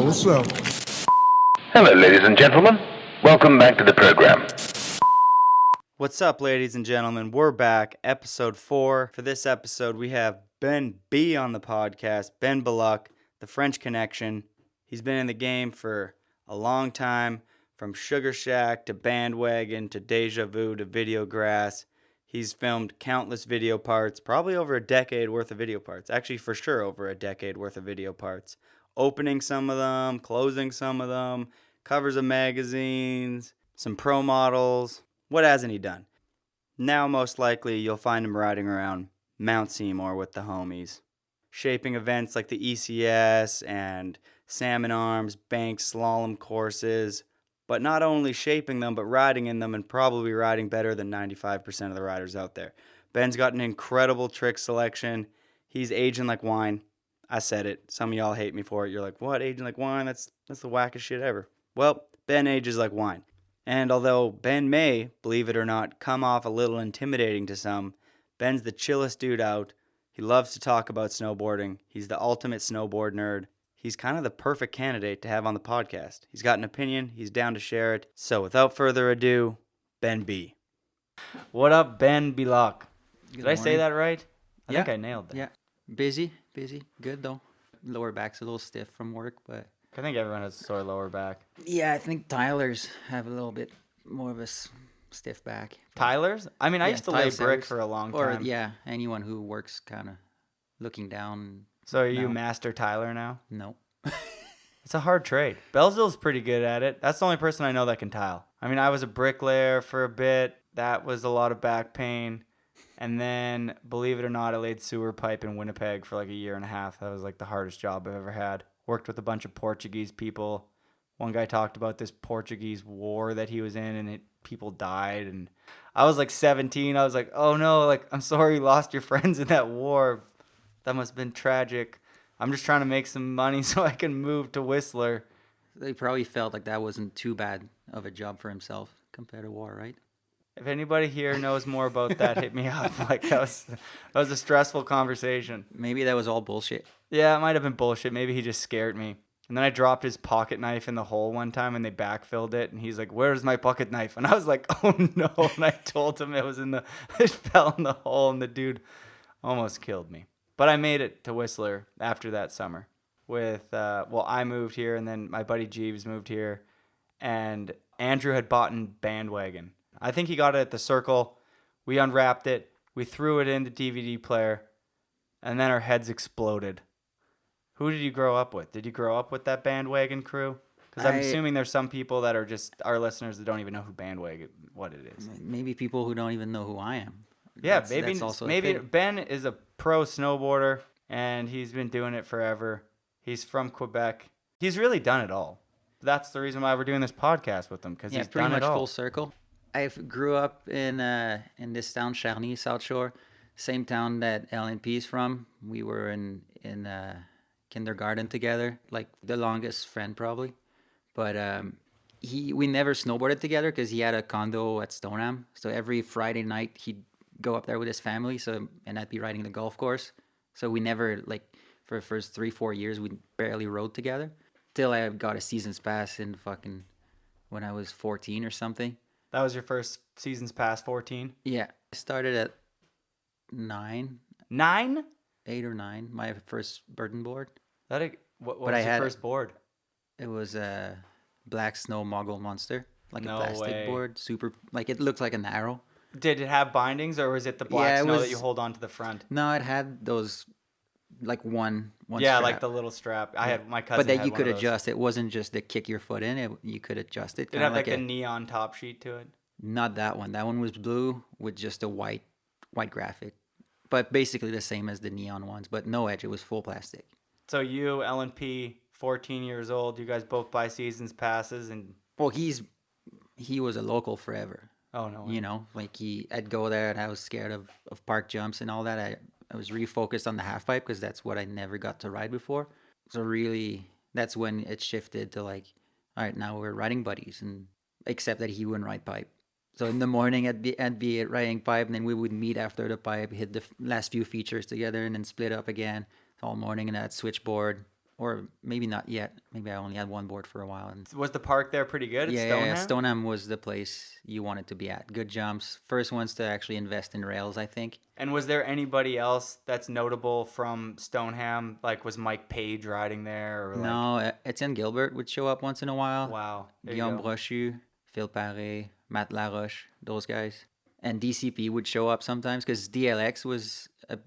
what's up? Hello, ladies and gentlemen. Welcome back to the program. What's up, ladies and gentlemen? We're back, episode 4. For this episode, we have Ben B on the podcast, Ben Bilocq, the French Connection. He's been in the game for a long time, from Sugar Shack to Bandwagon to Deja Vu to Videograss. He's filmed countless video parts, probably over a decade worth of video parts. Actually, for sure, over a decade worth of video parts. Opening some of them, closing some of them, covers of magazines, some pro models. What hasn't he done? Now, most likely, you'll find him riding around Mount Seymour with the homies, shaping events like the ECS and Salmon Arms, bank slalom courses, but not only shaping them, but riding in them, and probably riding better than 95% of the riders out there. Ben's got an incredible trick selection. He's aging like wine. I said it. Some of y'all hate me for it. You're like, what, aging like wine? That's the wackest shit ever. Well, Ben ages like wine. And although Ben may, believe it or not, come off a little intimidating to some, Ben's the chillest dude out. He loves to talk about snowboarding. He's the ultimate snowboard nerd. He's kind of the perfect candidate to have on the podcast. He's got an opinion. He's down to share it. So without further ado, Ben B. What up, Ben Bilocq? Did I say that right? I think I nailed that. Yeah. Busy. Good, though. Lower back's a little stiff from work, but... I think everyone has a sore lower back. Yeah, I think Tyler's have a little bit more of a stiff back. Tyler's? I mean, I used to lay Tyler's. brick for a long time. Or, yeah, anyone who works kind of looking down. So are you No. Master Tyler now? No. It's a hard trade. Bellsville's pretty good at it. That's the only person I know that can tile. I mean, I was a bricklayer for a bit. That was a lot of back pain. And then, believe it or not, I laid sewer pipe in Winnipeg for like a year and a half. That was like the hardest job I've ever had. Worked with a bunch of Portuguese people. One guy talked about this Portuguese war that he was in, and people died. And I was like 17. I was like, oh no, like, I'm sorry you lost your friends in that war. That must have been tragic. I'm just trying to make some money so I can move to Whistler. They probably felt like that wasn't too bad of a job for himself compared to war, right? If anybody here knows more about that, hit me up. Like, that was a stressful conversation. Maybe that was all bullshit. Yeah, it might have been bullshit. Maybe he just scared me. And then I dropped his pocket knife in the hole one time, and they backfilled it. And he's like, "Where's my pocket knife?" And I was like, "Oh no!" And I told him it fell in the hole, and the dude almost killed me. But I made it to Whistler after that summer. I moved here, and then my buddy Jeeves moved here, and Andrew had bought a Bandwagon. I think he got it at the Circle. We unwrapped it. We threw it in the DVD player, and then our heads exploded. Who did you grow up with? Did you grow up with that Bandwagon crew? Because I'm assuming there's some people that are just our listeners that don't even know who Bandwagon, what it is. Maybe people who don't even know who I am. Yeah, That's also maybe a thing. Ben is a pro snowboarder, and he's been doing it forever. He's from Quebec. He's really done it all. That's the reason why we're doing this podcast with him, because he's pretty done much it all. full circle. I grew up in this town, Charny, South Shore, same town that LNP is from. We were in kindergarten together, like the longest friend probably. But we never snowboarded together because he had a condo at Stoneham. So every Friday night he'd go up there with his family. And I'd be riding the golf course. So we never, like, for the first 3-4 years, we barely rode together till I got a season's pass when I was 14 or something. That was your first season's pass, 14? Yeah, I started at 9. 9? 8 or 9. My first burden board. What was your first board? It was a black snow mogul monster, like No a plastic way. board. Super, like it looked like an arrow. Did it have bindings, or was it the black snow that you hold onto the front? No, it had those, like one. Yeah, strap. like the little strap. I had my cousin. But that had you one could of those. adjust. It wasn't just to kick your foot in. You could adjust it. Did it have like a neon top sheet to it? Not that one. That one was blue with just a white graphic, but basically the same as the neon ones, but no edge. It was full plastic. So you, L&P, 14 years old, you guys both buy seasons passes, and Well, he was a local forever. oh no, You know, like I'd go there and I was scared of park jumps and all that. I was really focused on the half pipe because that's what I never got to ride before. So really, that's when it shifted to like, all right, now we're riding buddies, and except that he wouldn't ride pipe. So in the morning I'd be riding pipe, and then we would meet after the pipe, hit the last few features together, and then split up again all morning, and I'd switchboard. or maybe not yet. Maybe I only had one board for a while. And Was the park there pretty good at yeah, Stoneham? Stoneham was the place you wanted to be at. Good jumps. First ones to actually invest in rails, I think. And was there anybody else that's notable from Stoneham? Like, was Mike Page riding there? Or like, No, Etienne Gilbert would show up once in a while. wow. There you Guillaume go. Brochu, Phil Paré, Matt Laroche, those guys. And DCP would show up sometimes because DLX was a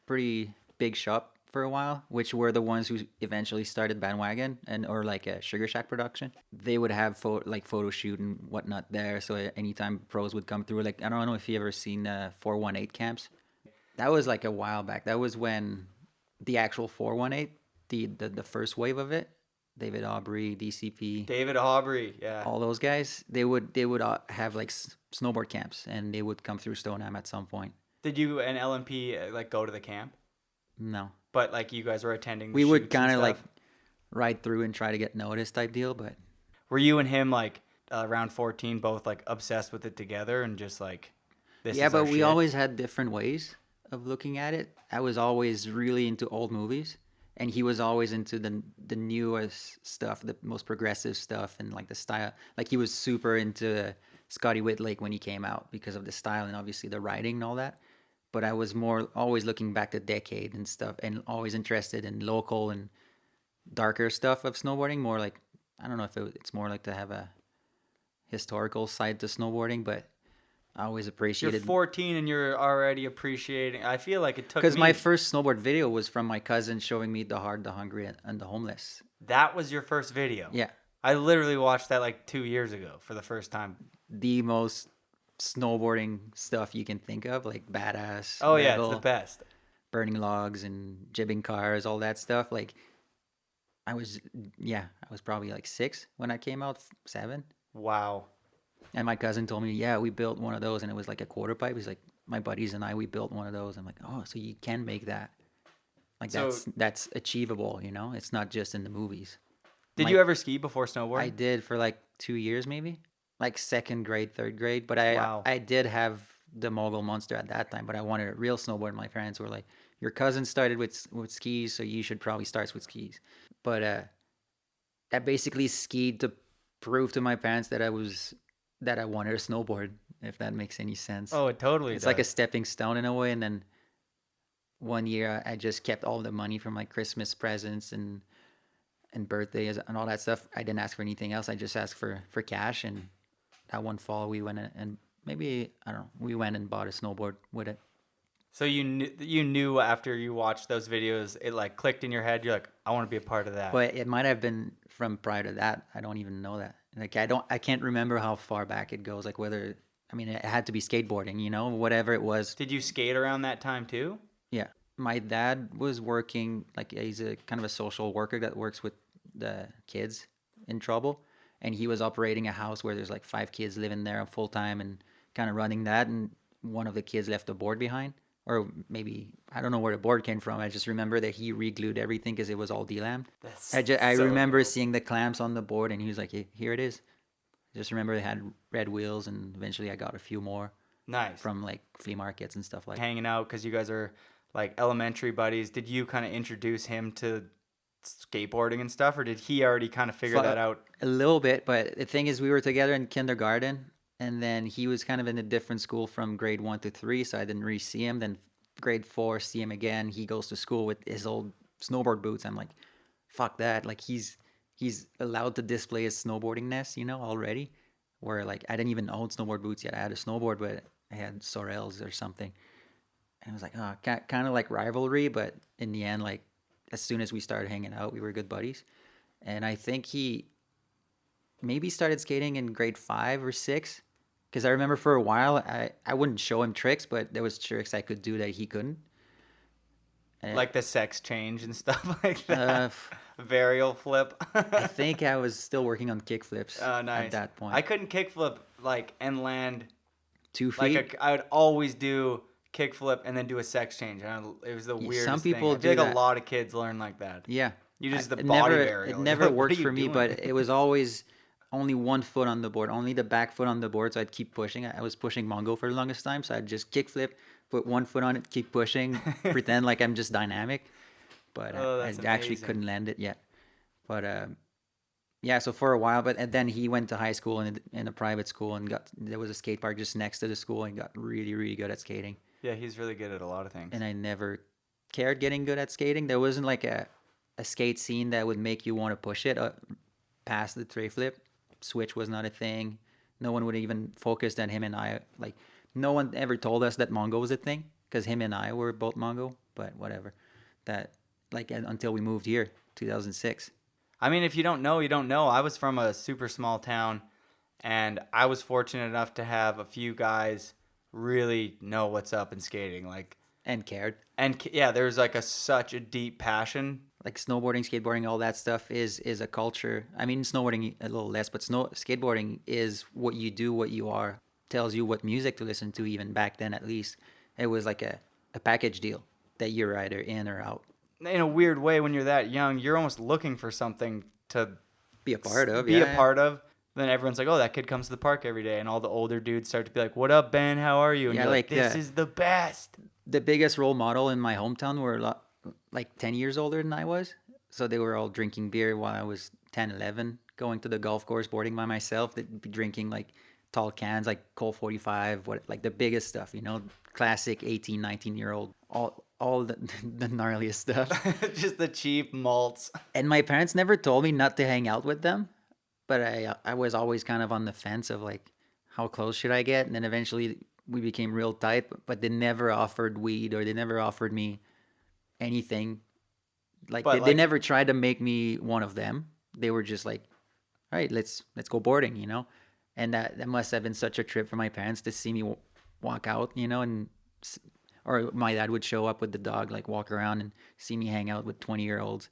pretty big shop for a while, which were the ones who eventually started Bandwagon or like a Sugar Shack production. They would have photo shoot and whatnot there. So anytime pros would come through, like I don't know if you ever seen 418 camps. That was like a while back. That was when the actual 418, the first wave of it, David Aubrey, DCP, David Aubrey, yeah. all those guys, they would have like snowboard camps, and they would come through Stoneham at some point. Did you and LMP like go to the camp? No, But like you guys were attending. The we would shoots and kind of like stuff? ride through and try to get noticed type deal, but Were you and him like around 14 both like obsessed with it together and just like this? yeah, is our but we shit? always had different ways of looking at it. I was always really into old movies, and he was always into the newest stuff, the most progressive stuff, and like the style. Like he was super into Scotty Whitlake when he came out because of the style and obviously the writing and all that. But I was more always looking back the decade and stuff, and always interested in local and darker stuff of snowboarding. More like, I don't know if it's more like to have a historical side to snowboarding, but I always You're appreciated 14 and you're already appreciating. I feel like it took because me. my first snowboard video was from my cousin showing me the hard, the hungry, and the homeless. That was your first video. Yeah, I literally watched that like 2 years ago for the first time. the most snowboarding stuff you can think of, like badass. Oh yeah, it's metal, the best. burning logs and jibbing cars, all that stuff. Like I was probably like 6 when I came out, 7. Wow. And my cousin told me, yeah, we built one of those, and it was like a quarter pipe. He's like, my buddies and I, we built one of those. I'm like, oh, so you can make that. Like So- that's achievable, you know? It's not just in the movies. Did My- you ever ski before snowboarding? I did for like 2 years, maybe, like 2nd grade, 3rd grade. But Wow. I did have the Mogul Monster at that time, but I wanted a real snowboard. My parents were like, your cousin started with skis, so you should probably start with skis. But I basically skied to prove to my parents that I wanted a snowboard, if that makes any sense. Oh, it totally It's does. like a stepping stone in a way. And then one year I just kept all the money from my Christmas presents and birthdays and all that stuff. I didn't ask for anything else. I just asked for cash. And that one fall we went and maybe, I don't know, we went and bought a snowboard with it. So you knew after you watched those videos, it like clicked in your head. You're like, I want to be a part of that. But it might have been from prior to that. I don't even know that. Like I can't remember how far back it goes. Like whether, I mean, it had to be skateboarding, you know, whatever it was. Did you skate around that time too? Yeah. My dad was working, like he's a kind of a social worker that works with the kids in trouble. And he was operating a house where there's like 5 kids living there full time and kind of running that. And one of the kids left a board behind. Or maybe, I don't know where the board came from. I just remember that he re-glued everything because it was all delammed. I so remember cool. seeing the clamps on the board, and he was like, "Hey, here it is." I just remember they had red wheels, and eventually I got a few more Nice. from like flea markets and stuff like that. Hanging out because you guys are like elementary buddies. Did you kind of introduce him to skateboarding and stuff, or did he already kind of figure that out? A little bit, but the thing is, we were together in kindergarten, and then he was kind of in a different school from grade 1 to 3, so I didn't really see him. Then grade 4, see him again. He goes to school with his old snowboard boots. I'm like, fuck that. Like he's allowed to display his snowboardingness, you know, already. Where like I didn't even own snowboard boots yet. I had a snowboard, but I had Sorels or something. And I was like, oh, kind of like rivalry, but in the end, like as soon as we started hanging out, we were good buddies. And I think he maybe started skating in grade 5 or 6. Because I remember for a while, I wouldn't show him tricks, but there was tricks I could do that he couldn't. And Like the sex change and stuff like that. uh, Varial flip. I think I was still working on kick flips Oh, nice. at that point. I couldn't kickflip like and land 2 feet. like I would always do kickflip and then do a sex change. And it was the Yeah, weirdest some thing. people I feel do like that. a lot of kids learn like that. Yeah. You just the It body never, varial. It You're never like, what worked are you for me, doing? but it was always only one foot on the board, only the back foot on the board. So I'd keep pushing. I was pushing Mongo for the longest time. So I'd just kick flip, put one foot on it, keep pushing, pretend like I'm just dynamic. But Oh, I that's actually amazing. couldn't land it yet. But yeah, so for a while, and then he went to high school in a private school and there was a skate park just next to the school and got really, really good at skating. Yeah, he's really good at a lot of things. And I never cared getting good at skating. There wasn't like a skate scene that would make you want to push it past the tray flip. Switch was not a thing. No one would even focus on him and I. Like, no one ever told us that Mongo was a thing because him and I were both Mongo, but whatever. That, like, until we moved here, 2006. I mean, if you don't know, you don't know. I was from a super small town, and I was fortunate enough to have a few guys really know what's up in skating. Like, And cared. and yeah, there's like such a deep passion. Like snowboarding, skateboarding, all that stuff is a culture. I mean, snowboarding a little less, but skateboarding is what you do, what you are. Tells you what music to listen to. Even back then, at least, it was like a package deal that you're either in or out. In a weird way, when you're that young, you're almost looking for something to Be a part of. be a part of. Then everyone's like, "Oh, that kid comes to the park every day," and all the older dudes start to be like, "What up, Ben? How are you?" And Yeah, you're like, like, "This is the best." The biggest role model in my hometown were like 10 years older than I was. So they were all drinking beer while I was 10, 11, going to the golf course, boarding by myself. They'd be drinking like tall cans, like Colt 45, like the biggest stuff, classic 18, 19-year-old, all the, the gnarliest stuff. Just the cheap malts. And my parents never told me not to hang out with them, but I was always kind of on the fence of like, how close should I get? And then eventually we became real tight, but they never offered weed or they never offered me anything. Like they never tried to make me one of them. They were just like, all right, let's go boarding, And that must have been such a trip for my parents to see me walk out, or my dad would show up with the dog, like walk around and see me hang out with 20-year-olds.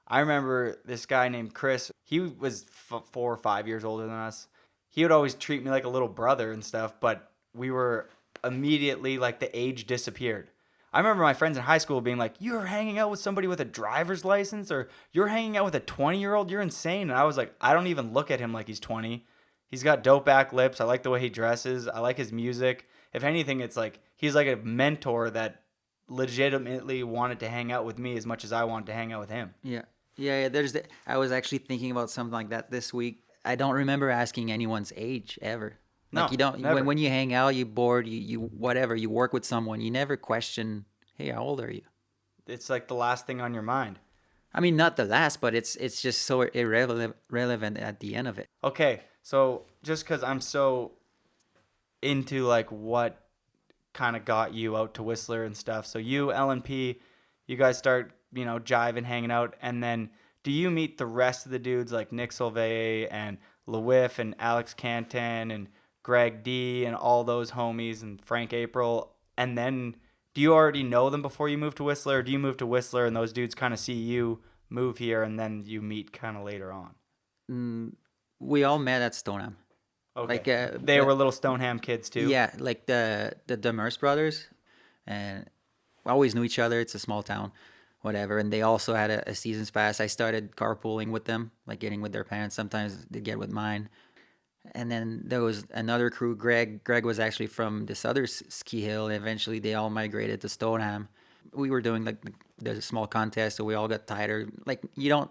I remember this guy named Chris. He was 4 or 5 years older than us. He would always treat me like a little brother and stuff, but we were immediately, like, the age disappeared. I remember my friends in high school being like, "You're hanging out with somebody with a driver's license," or "You're hanging out with a 20-year-old, you're insane." And I was like, I don't even look at him like he's 20. He's got dope back lips. I like the way he dresses. I like his music. If anything, it's like he's like a mentor that legitimately wanted to hang out with me as much as I wanted to hang out with him. Yeah. I was actually thinking about something like that this week. I don't remember asking anyone's age ever. No, Like you don't never. when you hang out, you bored, you whatever, you work with someone, you never question, "Hey, how old are you?" It's like the last thing on your mind. I mean, not the last, but it's just so irrelevant at the end of it. Okay, so just because I'm so into like what kind of got you out to Whistler and stuff. So you, LNP, you guys start, jiving, hanging out, and then do you meet the rest of the dudes like Nick Solveig and LeWiff and Alex Canton and Greg D and all those homies and Frank April, and then do you already know them before you move to Whistler, or do you move to Whistler and those dudes kind of see you move here and then you meet kind of later on? We all met at Stoneham. Okay. Like They were little Stoneham kids too. Yeah, like the Demers brothers, and we always knew each other. It's a small town, whatever. And they also had a season's pass. I started carpooling with them, like getting with their parents. Sometimes they'd get with mine. And then there was another crew. Greg was actually from this other ski hill. And eventually, they all migrated to Stoneham. We were doing like the small contest, so we all got tighter. Like you don't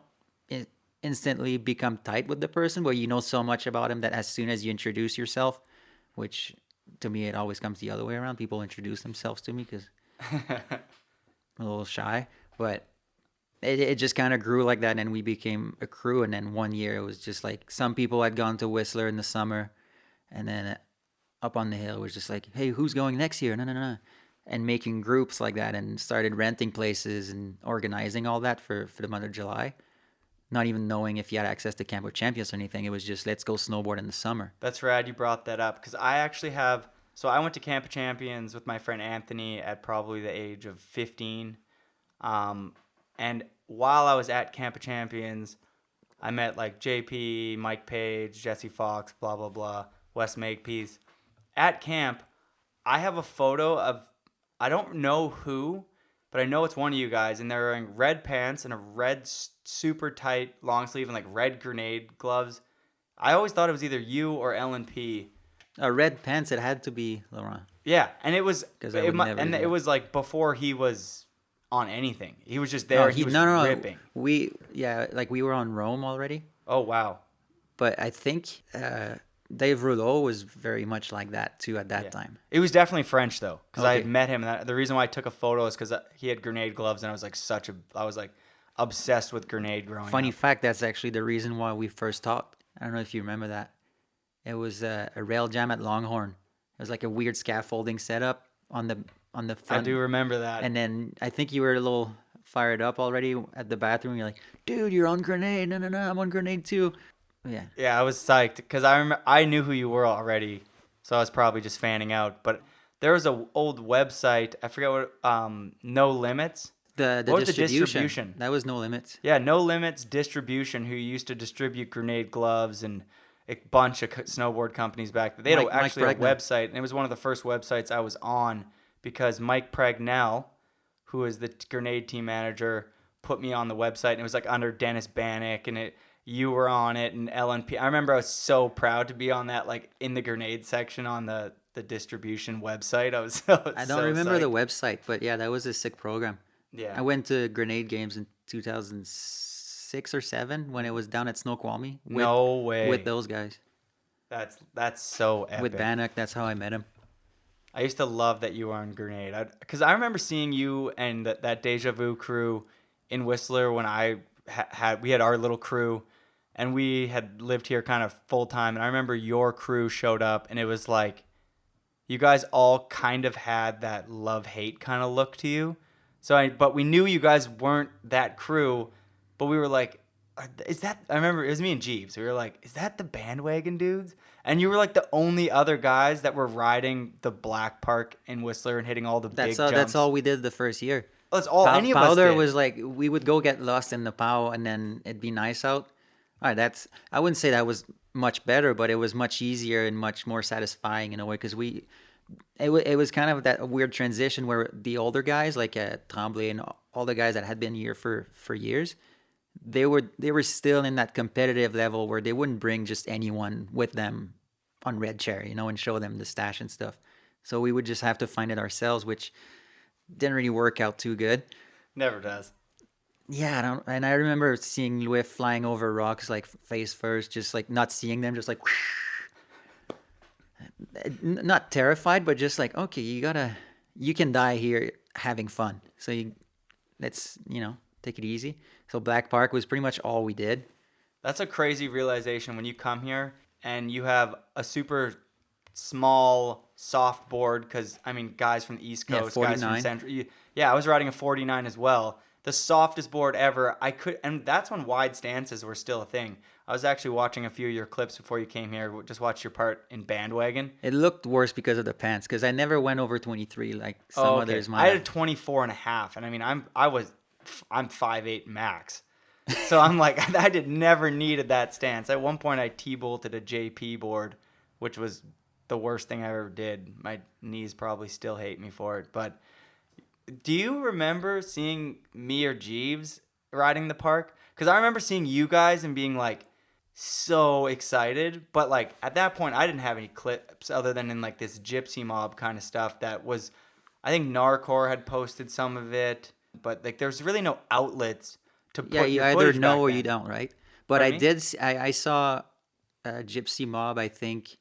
instantly become tight with the person, but you know so much about him that as soon as you introduce yourself, which to me it always comes the other way around. People introduce themselves to me because I'm a little shy, but it just kind of grew like that, and we became a crew. And then one year it was just like some people had gone to Whistler in the summer, and then up on the hill was just like, "Hey, who's going next year?" No. And making groups like that, and started renting places and organizing all that for the month of July. Not even knowing if you had access to Camp of Champions or anything. It was just, let's go snowboard in the summer. That's rad you brought that up, because I actually have, so I went to Camp of Champions with my friend Anthony at probably the age of 15. And while I was at Camp of Champions, I met like JP, Mike Page, Jesse Fox, blah, blah, blah, Wes Makepeace. At camp, I have a photo of, I don't know who, but I know it's one of you guys, and they're wearing red pants and a red super tight long sleeve and like red grenade gloves. I always thought it was either you or LNP. Red pants, it had to be Laurent. Yeah, and it was, Because I would never do and that. it was like before he was, on anything. He was just there. No, and he was no. ripping. We were on Rome already, Oh wow. but I think Dave Rouleau was very much like that too at that Yeah. time. It was definitely French though, because I had Okay. met him. And the reason why I took a photo is because he had grenade gloves, and I was like obsessed with grenade growing Funny up. fact, that's actually the reason why we first talked. I don't know if you remember that. It was a rail jam at Longhorn. It was like a weird scaffolding setup on the I front. do remember that. And then I think you were a little fired up already at the bathroom. You're like, dude, you're on grenade. No, I'm on grenade too. Yeah. Yeah, I was psyched because I knew who you were already, so I was probably just fanning out. But there was a old website, I forget what, No Limits. The What was the distribution. distribution? That was No Limits. Yeah, No Limits Distribution, who used to distribute grenade gloves and a bunch of snowboard companies back. They had Mike actually a Pregnell. website, and it was one of the first websites I was on because Mike Pregnell, who is the grenade team manager, put me on the website, and it was like under Dennis Bannock, and you were on it, and LNP. I remember I was so proud to be on that, like in the grenade section on the distribution website. I was I don't remember the psyched. website, but yeah, that was a sick program. Yeah. I went to grenade games in 2006 or 7 when it was down at Snoqualmie. No way. With those guys. That's so epic. With Bannock, that's how I met him. I used to love that you were on Grenade. Because I remember seeing you and that Deja Vu crew in Whistler when I we had our little crew, and we had lived here kind of full time. And I remember your crew showed up, and it was like you guys all kind of had that love-hate kind of look to you. But we knew you guys weren't that crew, but we were like, is that, I remember it was me and Jeeves. We were like, is that the bandwagon dudes? And you were like the only other guys that were riding the Black Park in Whistler and hitting all the big jumps. That's all we did the first year. That's all any of us Powder did. was like, we would go get lost in the POW and then it'd be nice out. All right, I wouldn't say that was much better, but it was much easier and much more satisfying in a way because it was kind of that weird transition where the older guys like Tremblay and all the guys that had been here for years, they were still in that competitive level where they wouldn't bring just anyone with them on Red Chair, and show them the stash and stuff. So we would just have to find it ourselves, which didn't really work out too good. Never does. Yeah, and I remember seeing Louis flying over rocks like face first, just like not seeing them, just like not terrified, but just like, okay, you can die here having fun. So let's take it easy. So Black Park was pretty much all we did. That's a crazy realization when you come here and you have a super small soft board because, guys from the East Coast, guys from 49. Central. I was riding a 49 as well. The softest board ever. And that's when wide stances were still a thing. I was actually watching a few of your clips before you came here. Just watched your part in Bandwagon. It looked worse because of the pants, because I never went over 23 like some others might I had a have. 24 and a half, and I'm 5'8" max. So I'm like, I never needed that stance. At one point, I T-bolted a JP board, which was the worst thing I ever did. My knees probably still hate me for it. But do you remember seeing me or Jeeves riding the park? Because I remember seeing you guys and being like so excited. But like at that point, I didn't have any clips other than in like this gypsy mob kind of stuff that was, I think Narcor had posted some of it. But like there's really no outlets to put Yeah, you your either footage know back or then. you don't, right? But Pardon me? I saw Gypsy Mob, I think,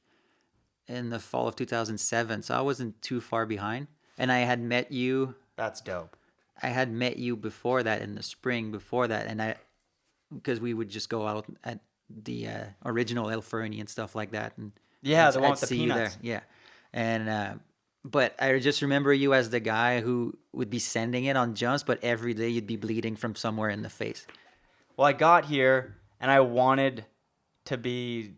in the fall of 2007. So I wasn't too far behind. And I had met you. That's dope. I had met you before that in the spring before that, and because we would just go out at the original El Fernie and stuff like that, and Yeah, the one I'd with the see you there. peanuts. Yeah, and but I just remember you as the guy who would be sending it on jumps, but every day you'd be bleeding from somewhere in the face. Well, I got here and I wanted to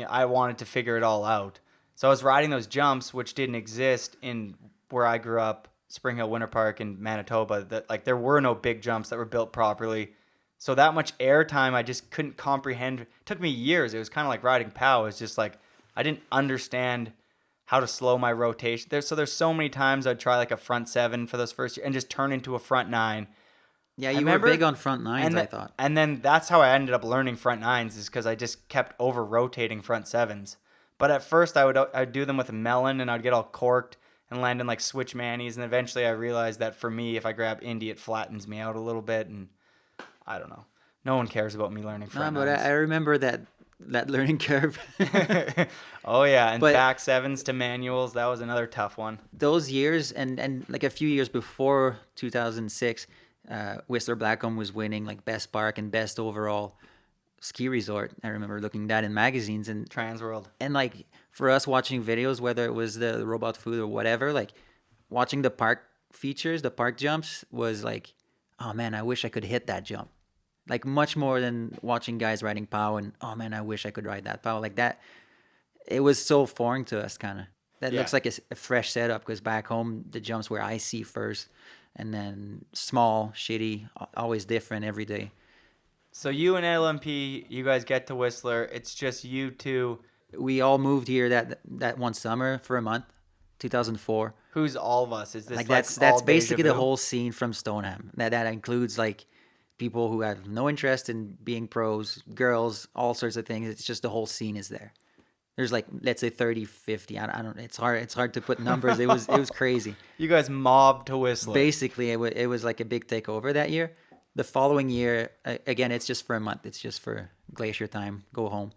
I wanted to figure it all out. So I was riding those jumps, which didn't exist in where I grew up, Spring Hill Winter Park in Manitoba. That like there were no big jumps that were built properly. So that much air time, I just couldn't comprehend. It took me years. It was kind of like riding POW. It's just like I didn't understand how to slow my rotation. There's so many times I'd try like a front 7 for those first year and just turn into a front 9. Yeah, I you were remember- big on front nines, and I thought. And then that's how I ended up learning front 9s is because I just kept over rotating front 7s. But at first I'd do them with a melon and I'd get all corked and land in like switch manis. And eventually I realized that for me, if I grab Indy, it flattens me out a little bit. And I don't know. No one cares about me learning No, front but I remember that learning curve. Oh yeah, and But- back sevens to manuals, that was another tough one. Those years and like a few years before 2006, Whistler Blackcomb was winning like best park and best overall ski resort. I remember looking at that in magazines and Transworld. like for us watching videos, whether it was the robot food or whatever, like watching the park features, the park jumps was like, oh man, I wish I could hit that jump. Like much more than watching guys riding POW and oh man, I wish I could ride that POW like that. It was so foreign to us, kind of. That Yeah. looks like a fresh setup because back home the jumps were icy first, and then small, shitty, always different every day. So you and LMP, you guys get to Whistler. It's just you two. We all moved here that one summer for a month, 2004. Who's all of us? Is this Like like that's all basically deja the vu? whole scene from Stoneham. That includes like people who have no interest in being pros, girls, all sorts of things. It's just the whole scene is there. There's like, let's say 30, 50. I don't. It's hard to put numbers. It was crazy. You guys mobbed to Whistler. Basically, it was like a big takeover that year. The following year, again, it's just for a month. It's just for glacier time. Go home.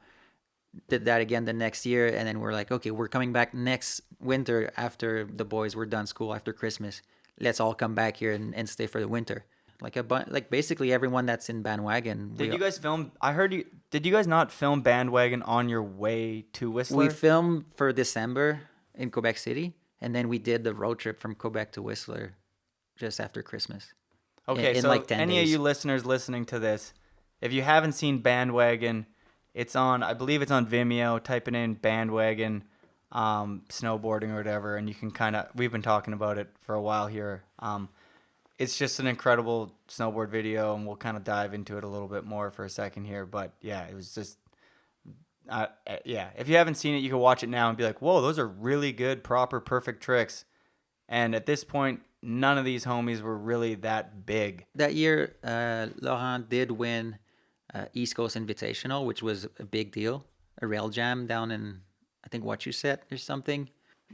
Did that again the next year, and then we're like, okay, we're coming back next winter after the boys were done school after Christmas. Let's all come back here and stay for the winter. Like basically everyone that's in Bandwagon. Did you guys film? I heard you. Did you guys not film Bandwagon on your way to Whistler? We filmed for December in Quebec City, and then we did the road trip from Quebec to Whistler just after Christmas. Okay, in so like 10 any of days. you listeners listening to this, if you haven't seen Bandwagon, it's on. I believe it's on Vimeo. Type it in Bandwagon, snowboarding or whatever, and you can kind of. We've been talking about it for a while here. It's just an incredible snowboard video, and we'll kind of dive into it a little bit more for a second here. But yeah, it was just, yeah. If you haven't seen it, you can watch it now and be like, "Whoa, those are really good, proper, perfect tricks." And at this point, none of these homies were really that big. That year, Laurent did win East Coast Invitational, which was a big deal. A rail jam down in, I think, Wachusett or something.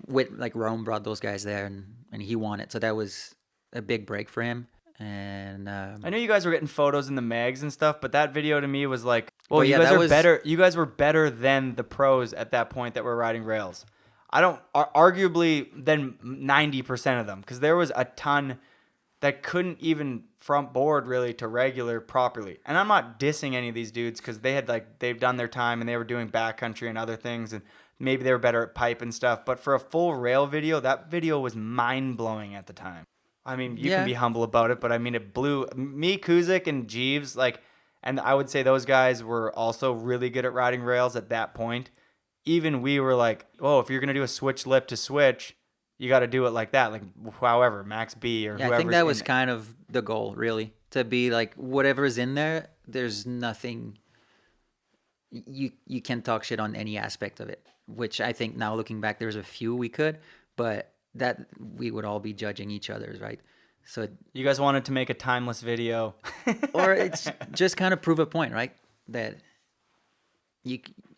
With like Rome brought those guys there, and he won it. So that was a big break for him. And I know you guys were getting photos in the mags and stuff, but that video to me was like, well, But you yeah, guys that are was- better. You guys were better than the pros at that point that were riding rails. Arguably than 90% of them, because there was a ton that couldn't even front board really to regular properly. And I'm not dissing any of these dudes because they've done their time and they were doing backcountry and other things, and maybe they were better at pipe and stuff. But for a full rail video, that video was mind blowing at the time. I mean, you Yeah. can be humble about it, but I mean, it blew me, Kuzik, and Jeeves. And I would say those guys were also really good at riding rails at that point. Even we were like, oh, if you're gonna do a switch lip to switch, you got to do it like that, like however Max B or yeah, whoever. I think that was kind of the goal, really, to be like whatever's in there. There's nothing. You can't talk shit on any aspect of it, which I think now looking back, there's a few we could, but that we would all be judging each other's, right? So You guys wanted to make a timeless video. or it's just kind of prove a point, right? That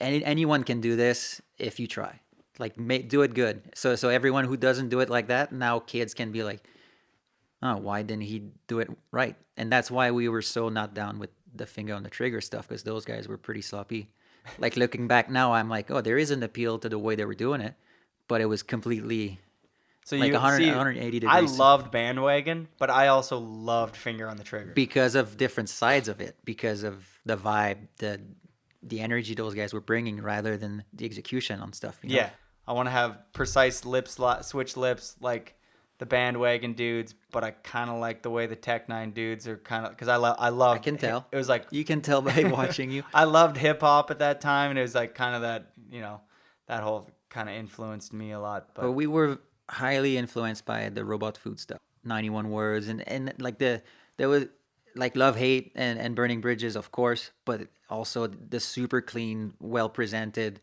anyone can do this if you try. Like do it good. So everyone who doesn't do it like that, now kids can be like, oh, why didn't he do it right? And that's why we were so not down with the finger on the trigger stuff, because those guys were pretty sloppy. Like looking back now, I'm like, oh, there is an appeal to the way they were doing it, but it was completely So like you 180 I degrees. loved Bandwagon, but I also loved Finger on the Trigger. Because of different sides of it, because of the vibe, the energy those guys were bringing, rather than the execution on stuff. You know? Yeah, I want to have precise switch lips like the Bandwagon dudes, but I kind of like the way the Tech 9 dudes are kind of, because I love. I can tell. It was like You can tell by watching you. I loved hip hop at that time, and it was like kind of that, that whole kind of influenced me a lot. But we were highly influenced by the robot food stuff, 91 words, and like there was like Love Hate and Burning Bridges, of course, but also the super clean, well presented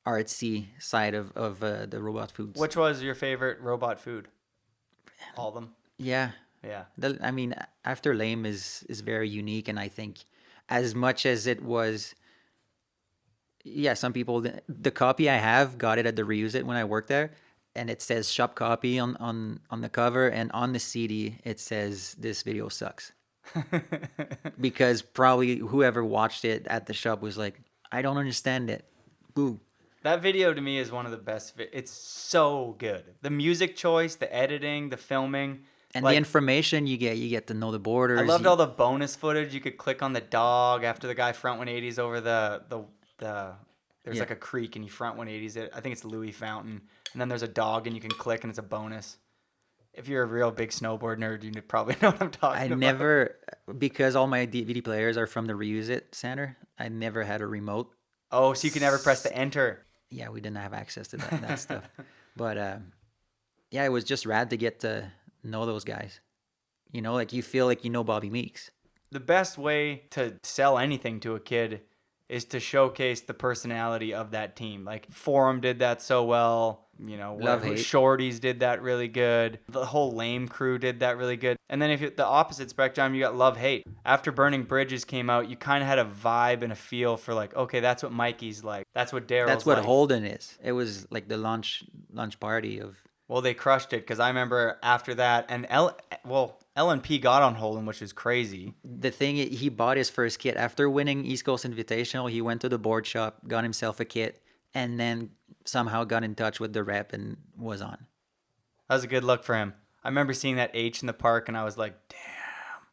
artsy side of the robot foods. Which was your favorite robot food? All of them. Yeah. Yeah. I mean, After Lame is very unique, and I think as much as it was, yeah, some people, the copy I have got it at the Reuse It when I worked there, and it says shop copy on the cover, and on the CD it says this video sucks. Because probably whoever watched it at the shop was like, I don't understand it. Boo. That video to me is one of the best. It's so good. The music choice, the editing, the filming. And like, the information you get to know the borders. I loved all the bonus footage. You could click on the dog after the guy front 180s over the there's like a creek and he front 180s it. I think it's Louis Fountain. And then there's a dog and you can click and it's a bonus. If you're a real big snowboard nerd, you probably know what I'm talking about. I never, because all my DVD players are from the Reuse It Center, I never had a remote. Oh, so you can never press the enter. Yeah, we didn't have access to that stuff. But yeah, it was just rad to get to know those guys. You know, like you feel like you know Bobby Meeks. The best way to sell anything to a kid is to showcase the personality of that team. Like Forum did that so well. You know, Shorties did that really good. The whole Lame crew did that really good. And then if you, the opposite spectrum, you got Love Hate. After Burning Bridges came out, you kind of had a vibe and a feel for like, okay, that's what Mikey's like. That's what Daryl's like. That's what Holden is. It was like the lunch party of. Well, they crushed it because I remember after that, and LNP got on Holden, which is crazy. The thing, he bought his first kit after winning East Coast Invitational. He went to the board shop, got himself a kit, and then somehow got in touch with the rep and was on. That was a good look for him. I remember seeing that H in the park, and I was like, damn.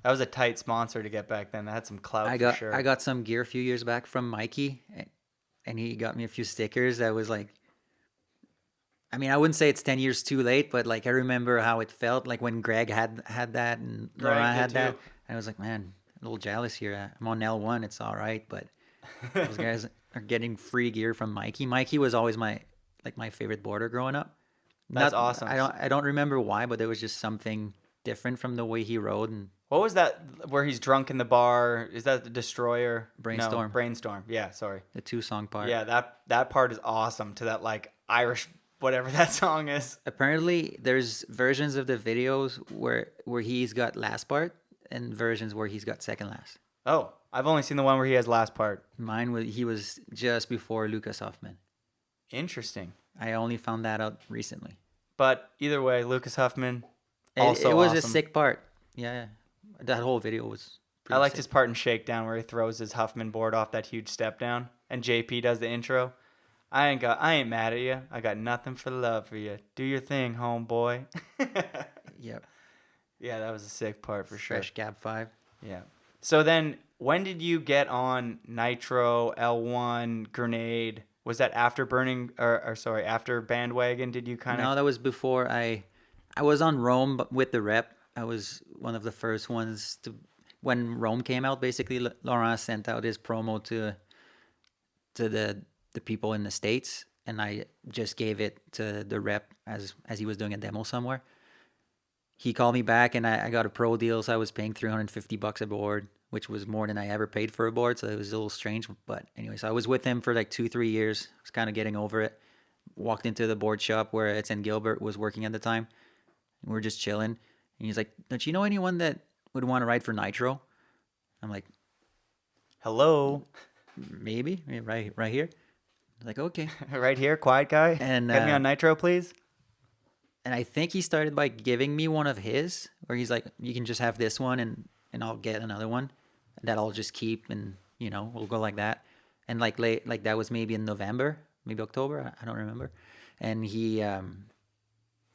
That was a tight sponsor to get back then. That had some clout for sure. I got some gear a few years back from Mikey, and he got me a few stickers that was like, I mean, I wouldn't say it's 10 years too late, but like I remember how it felt like when Greg had that and Laurent had that. And I was like, man, a little jealous here. I'm on L1, it's all right, but those guys are getting free gear from Mikey. Mikey was always my favorite boarder growing up. That's awesome. I don't remember why, but there was just something different from the way he rode. And what was that where he's drunk in the bar? Is that the Destroyer? Brainstorm. No, Brainstorm. Yeah, sorry. The 2-song part. Yeah, that part is awesome to that like Irish whatever that song is. Apparently, there's versions of the videos where he's got last part and versions where he's got second last. Oh, I've only seen the one where he has last part. He was just before Lucas Huffman. Interesting. I only found that out recently. But either way, Lucas Huffman, also it was awesome. a sick part. Yeah, that whole video was I liked his part in Shakedown where he throws his Huffman board off that huge step down and JP does the intro. I ain't mad at you. I got nothing for love for you. Do your thing, homeboy. Yep. Yeah, that was a sick part for sure. Fresh Gab 5. Yeah. So then, when did you get on Nitro, L1, Grenade? Was that after after Bandwagon? Did you kind of? No, that was before I was on Rome with the rep. I was one of the first ones to, when Rome came out, basically Laurent sent out his promo to the people in the States, and I just gave it to the rep as he was doing a demo somewhere. He called me back, and I got a pro deal, so I was paying $350 a board, which was more than I ever paid for a board, so it was a little strange. But anyway, so I was with him for like 2-3 years. I was kind of getting over it. Walked into the board shop where Etienne Gilbert was working at the time. We were just chilling, and he's like, "Don't you know anyone that would want to ride for Nitro?" I'm like, "Hello, maybe right here." Like, okay. Right here, quiet guy. And get me on Nitro, please. And I think he started by giving me one of his, where he's like, you can just have this one and I'll get another one that I'll just keep, and we'll go like that. And like that was maybe in November, maybe October, I don't remember. And he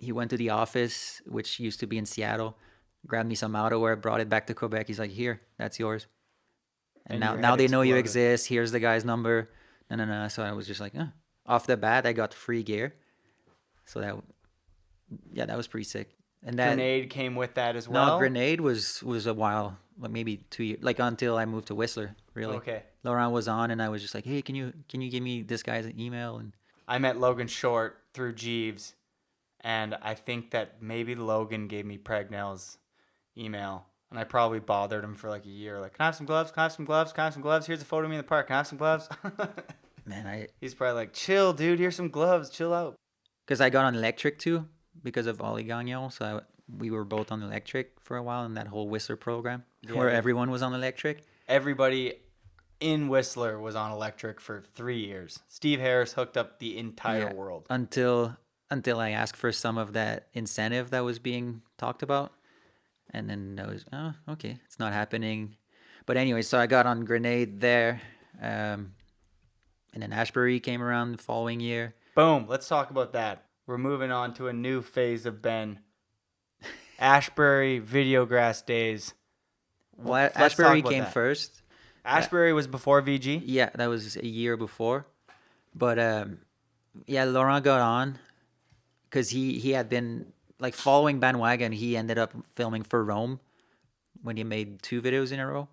went to the office, which used to be in Seattle, grabbed me some outerwear, brought it back to Quebec. He's like, "Here, that's yours." And now they know you exist. Here's the guy's number. No. So I was just like, off the bat, I got free gear. So that was pretty sick. And that Grenade came with that as well. No, Grenade was a while, like maybe 2 years, like until I moved to Whistler. Really. Okay. Laurent was on, and I was just like, "Hey, can you give me this guy's email?" And I met Logan Short through Jeeves, and I think that maybe Logan gave me Pregnell's email. And I probably bothered him for like a year. Like, "Can I have some gloves? Can I have some gloves? Can I have some gloves? Here's a photo of me in the park. Can I have some gloves?" Man, he's probably like, "Chill, dude. Here's some gloves. Chill out." Because I got on electric too, because of Ollie Gagnon. So we were both on electric for a while in that whole Whistler program, where everyone was on electric. Everybody in Whistler was on electric for 3 years. Steve Harris hooked up the entire world. Until until I asked for some of that incentive that was being talked about. And then I was, oh, okay, it's not happening. But anyway, so I got on Grenade there. And then Ashbury came around the following year. Boom. Let's talk about that. We're moving on to a new phase of Ben. Ashbury Videograss days. Well, Let's Ashbury talk about came that. first. Ashbury was before VG? Yeah, that was a year before. But yeah, Laurent got on because he had been like following bandwagon. He ended up filming for Rome when he made 2 videos in a row.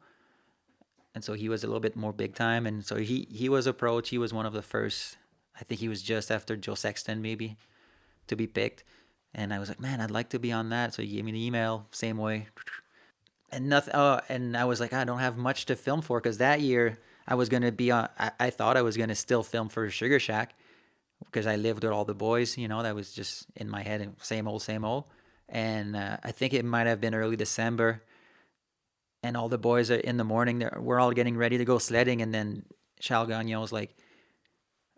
And so he was a little bit more big time. And so he was approached. He was one of the first. I think he was just after Joe Sexton maybe to be picked. And I was like, man, I'd like to be on that. So he gave me the email, same way. And nothing. Oh, and I was like, I don't have much to film for because that year I was gonna be on. I thought I was gonna still film for Sugar Shack because I lived with all the boys. You know, that was just in my head, same old, same old. And I think it might have been early December, and all the boys are in the morning. We're all getting ready to go sledding, and then Charles Gagnon was like,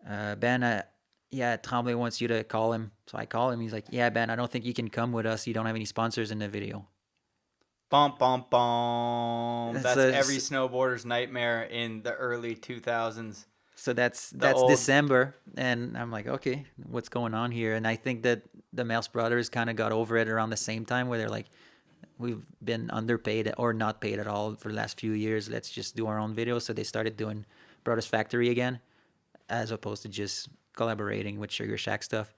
Ben, yeah, Tremblay wants you to call him. So I call him. He's like, yeah, Ben, I don't think you can come with us. You don't have any sponsors in the video. Bum, bum, bum. That's So- every snowboarder's nightmare in the early 2000s. So that's old- December, and I'm like, okay, what's going on here? And I think that the Mels brothers kind of got over it around the same time, where they're like, we've been underpaid or not paid at all for the last few years. Let's just do our own videos. So they started doing Brothers Factory again, as opposed to just collaborating with Sugar Shack stuff.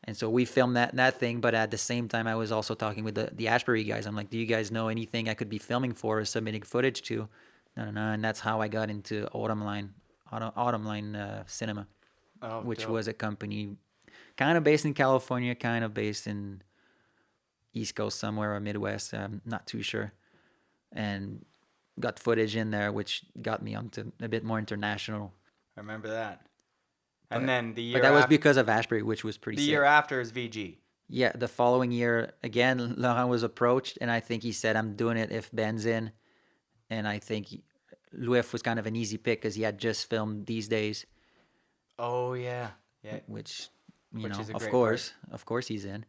And so we filmed that thing, but at the same time, I was also talking with the Ashbury guys. I'm like, do you guys know anything I could be filming for or submitting footage to? No. And that's how I got into Autumn Line Cinema, which dope. was a company kind of based in California, kind of based in East Coast somewhere or Midwest. I'm not too sure. And got footage in there, which got me onto a bit more international. I remember that. And then the year But that was after, because of Ashbury, which was pretty the sick. year after is VG. Yeah, the following year, again, Laurent was approached, and I think he said, I'm doing it if Ben's in. And I think Louis was kind of an easy pick because he had just filmed These Days, Oh, yeah. Yeah. which Is a of great course he's in.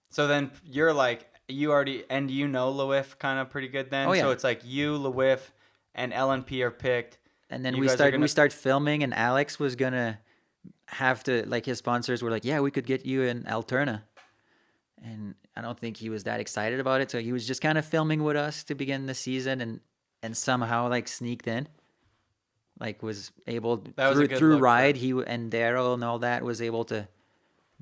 So then you're like, you know Louis kind of pretty good then? Oh, yeah. So it's like you, Louis, and LNP are picked. And then You we guys are start filming, and Alex was gonna have to, like, his sponsors were like, yeah, we could get you an Alterna. And I don't think he was that excited about it. So he was just kind of filming with us to begin the season and somehow like sneaked in. Like was able That was a good through look for Ride, he and Daryl and all that was able to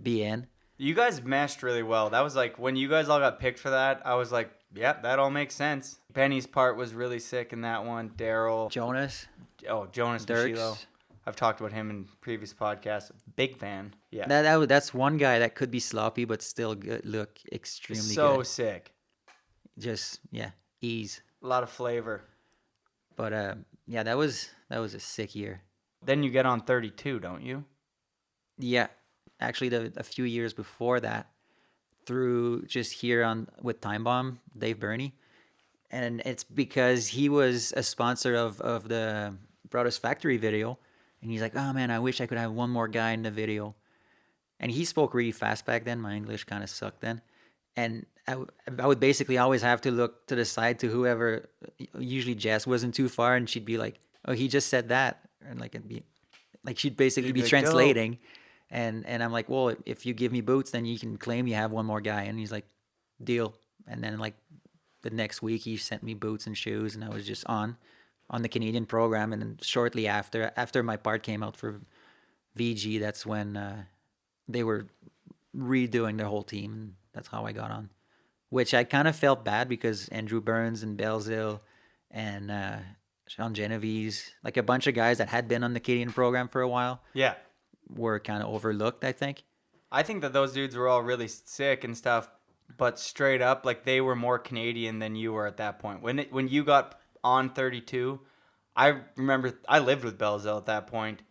be in. You guys meshed really well. That was like, when you guys all got picked for that, I was like, yep, that all makes sense. Benny's part was really sick in that one. Daryl. Jonas, Jonas Dirks. Machilo. I've talked about him in previous podcasts. Big fan. Yeah. That's one guy that could be sloppy but still look extremely so good. sick. Just ease. A lot of flavor. But yeah, that was a sick year. Then you get on 32, don't you? Yeah, actually, a few years before that, through just here on with Time Bomb, Dave Burney, and it's because he was a sponsor of the Brothers Factory video, and he's like, oh man, I wish I could have one more guy in the video, and he spoke really fast back then. My English kind of sucked then, and I would basically always have to look to the side to whoever. Usually Jess wasn't too far, and she'd be like, oh, he just said that, and like it'd be like she'd basically be like, translating. And I'm like, well, if you give me boots, then you can claim you have one more guy. And he's like, deal. And then like the next week, he sent me boots and shoes, and I was just on the Canadian program. And then shortly after my part came out for VG, that's when they were redoing their whole team. And that's how I got on, which I kind of felt bad because Andrew Burns and Belzil and Sean Genovese, like a bunch of guys that had been on the Canadian program for a while, Yeah. were kind of overlooked, I think. I think that those dudes were all really sick and stuff, but straight up, like, they were more Canadian than you were at that point. When you got on 32, I remember I lived with Belzil at that point,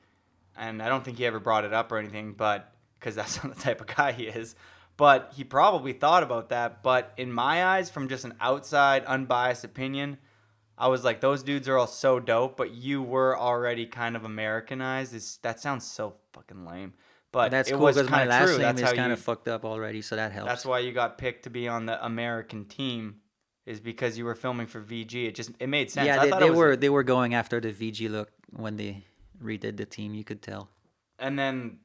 and I don't think he ever brought it up or anything, but because that's not the type of guy he is. But he probably thought about that. But in my eyes, from just an outside, unbiased opinion, I was like, those dudes are all so dope, but you were already kind of Americanized. That sounds so fucking lame. But That's it cool was because my kind of last true. name That's is how kind you. of fucked up already, so that helps. That's why you got picked to be on the American team, is because you were filming for VG. It made sense. Yeah, I thought it was, they were going after the VG look when they redid the team. You could tell. and then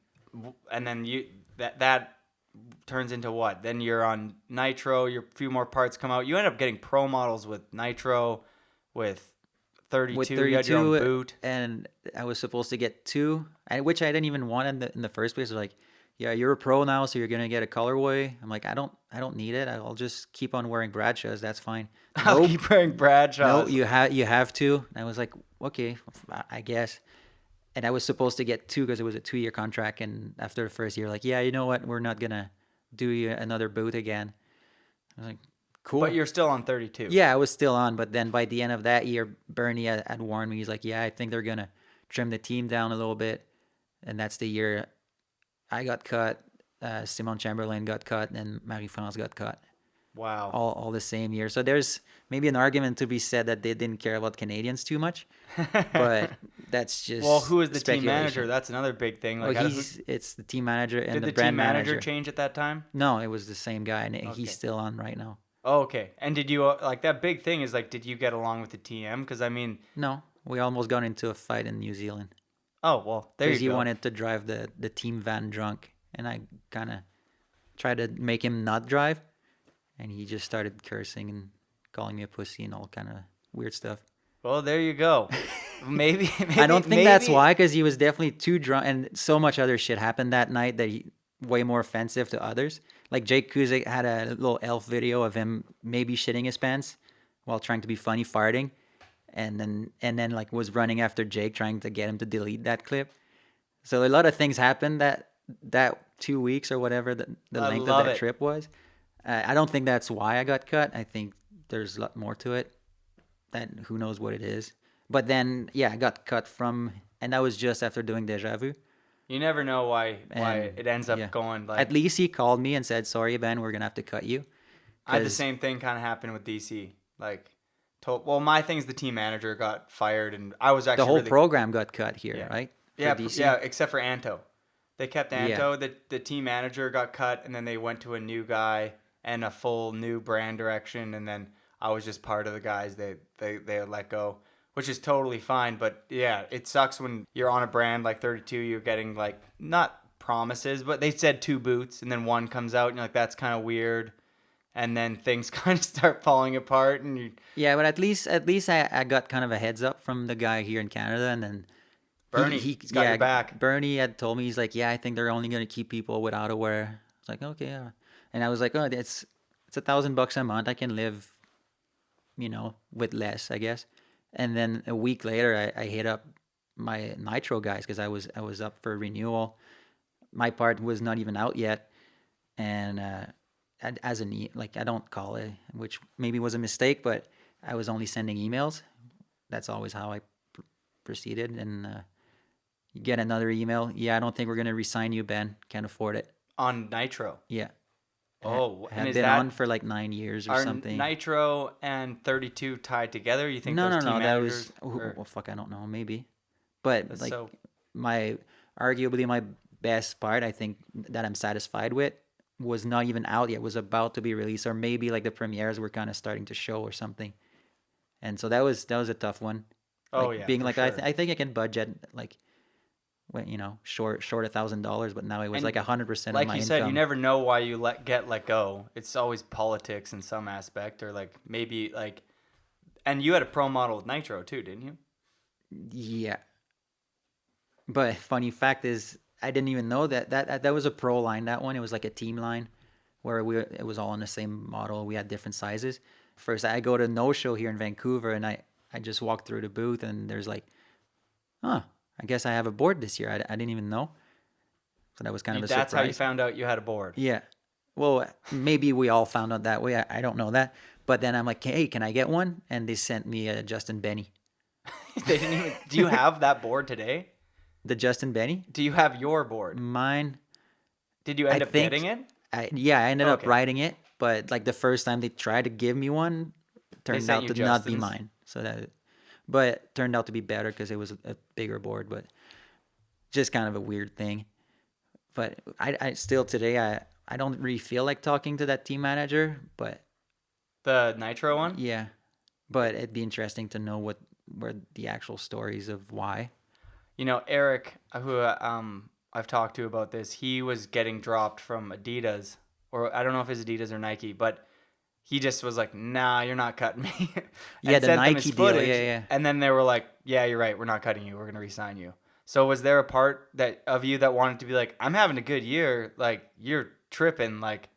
you that turns into what? Then you're on Nitro. Your few more parts come out. You end up getting pro models with Nitro, with 32. With You had your own 32, boot. and I was supposed to get 2, which I didn't even want in the first place. They're like, yeah, you're a pro now, so you're gonna get a colorway. I'm like, I don't need it. I'll just keep on wearing Bradshaws. That's fine. I'll keep wearing Bradshaws. No, you have to. And I was like, okay, I guess. And I was supposed to get 2 because it was a 2-year contract. And after the first year, like, yeah, you know what? We're not gonna do you another boot again. I was like, cool. But you're still on 32. Yeah, I was still on, but then by the end of that year, Bernie had warned me. He's like, yeah, I think they're going to trim the team down a little bit. And that's the year I got cut, Simon Chamberlain got cut, and Marie-France got cut. Wow. All the same year. So there's maybe an argument to be said that they didn't care about Canadians too much. But that's just Well, who is the team speculation. manager? That's another big thing. Like, it's the team manager and did the the brand team manager change at that time? No, it was the same guy, and Okay. he's still on right now. Oh, okay. And did you like that big thing? Is like, did you get along with the TM? Because I mean, No, we almost got into a fight in New Zealand. oh well, there you Because he go. wanted to drive the team van drunk, and I kind of tried to make him not drive, and he just started cursing and calling me a pussy and all kind of weird stuff. Well, there you go. maybe I don't think that's maybe- why, because he was definitely too drunk, and so much other shit happened that night that he way more offensive to others. Like Jake Kuzik had a little elf video of him maybe shitting his pants while trying to be funny, farting, and then like was running after Jake trying to get him to delete that clip. So a lot of things happened that 2 weeks or whatever the I length love of that it. trip was. I don't think that's why I got cut. I think there's a lot more to it. That who knows what it is. But then yeah, I got cut from, and that was just after doing Deja Vu. You never know why And, it ends up yeah. going like. At least he called me and said, "Sorry, Ben, we're gonna have to cut you." I had the 'Cause- same thing kind of happen with DC. Like, well, my thing's the team manager got fired, and I was actually The whole really, program got cut here, Yeah. right? For Yeah, DC? yeah, except for Anto. They kept Yeah. Anto. The team manager got cut, and then they went to a new guy and a full new brand direction, and then I was just part of the guys they let go, which is totally fine. But yeah, it sucks when you're on a brand like 32, you're getting like not promises, but they said 2 boots, and then one comes out, and you're like, that's kind of weird. And then things kind of start falling apart, and you Yeah, but at least I got kind of a heads up from the guy here in Canada, and then Bernie's got your back. Bernie had told me, he's like, yeah, I think they're only gonna keep people with outerwear. It's like, okay, yeah. And I was like, oh, it's $1,000 a month. I can live, with less, I guess. And then a week later, I hit up my Nitro guys because I was up for renewal. My part was not even out yet, and as I don't call it, which maybe was a mistake, but I was only sending emails. That's always how I proceeded, and you get another email. Yeah, I don't think we're gonna resign you, Ben. Can't afford it. on Nitro. Yeah. Oh, I and had is been that on for like 9 years or are something. Nitro and 32 tied together? You think those No. team That managers? was or- well, fuck. I don't know. Maybe, but That's like so- arguably my best part, I think that I'm satisfied with, was not even out yet. Was about to be released, or maybe like the premieres were kind of starting to show or something. And so that was a tough one. Oh, Like, yeah, being for like sure. I think I can budget like, short $1,000, but now it was And like 100% like of my you income. said, you never know why you get let go. It's always politics in some aspect, or like maybe like. And you had a pro model with Nitro too, didn't you? Yeah. But funny fact is, I didn't even know that was a pro line. That one, it was like a team line, where it was all on the same model. We had different sizes. First, I go to No Show here in Vancouver, and I just walked through the booth, and there's like, I guess I have a board this year. I didn't even know. So that was kind of a That's how you surprise. found out you had a board. Yeah. Well, maybe we all found out that way. I don't know that. But then I'm like, hey, can I get one? And they sent me a Justin Benny. They didn't even. Do you have that board today? The Justin Benny? Do you have your board? Mine. Did you end I up think- getting it? I ended up Okay. writing it, but like the first time they tried to give me one, turned sent out you to not be Justin's? mine. But it turned out to be better because it was a bigger board. But just kind of a weird thing. But I still today I don't really feel like talking to that team manager. But The Nitro one? yeah, but it'd be interesting to know where the actual stories of why. You know, Eric, who I've talked to about this, he was getting dropped from Adidas, or I don't know if it's Adidas or Nike, but he just was like, "Nah, you're not cutting me," and Yeah, the sent them his Nike deal. footage. Yeah. And then they were like, "Yeah, you're right. We're not cutting you. We're gonna re-sign you." So was there a part that of you that wanted to be like, "I'm having a good year. Like you're tripping. Like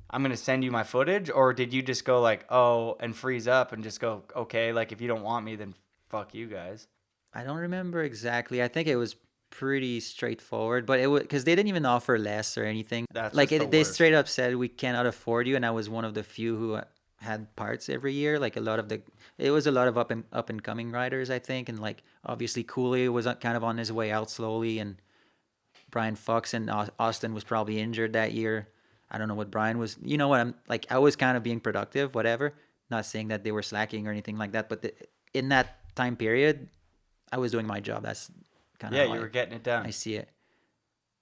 I'm gonna send you my footage," or did you just go like, "Oh," and freeze up and just go, "Okay, like if you don't want me, then fuck you guys." I don't remember exactly. I think it was pretty straightforward, but it was because they didn't even offer less or anything. That's Like just the they worst. straight up said we cannot afford you, and I was one of the few who had parts every year. Like it was a lot of up and coming riders, I think, and like obviously Cooley was kind of on his way out slowly, and Brian Fox and Austin was probably injured that year. I don't know what Brian was. You know what I'm like? I was kind of being productive, whatever. Not saying that they were slacking or anything like that, but in that time period, I was doing my job. That's kind of Yeah, how you were getting it done. I see it.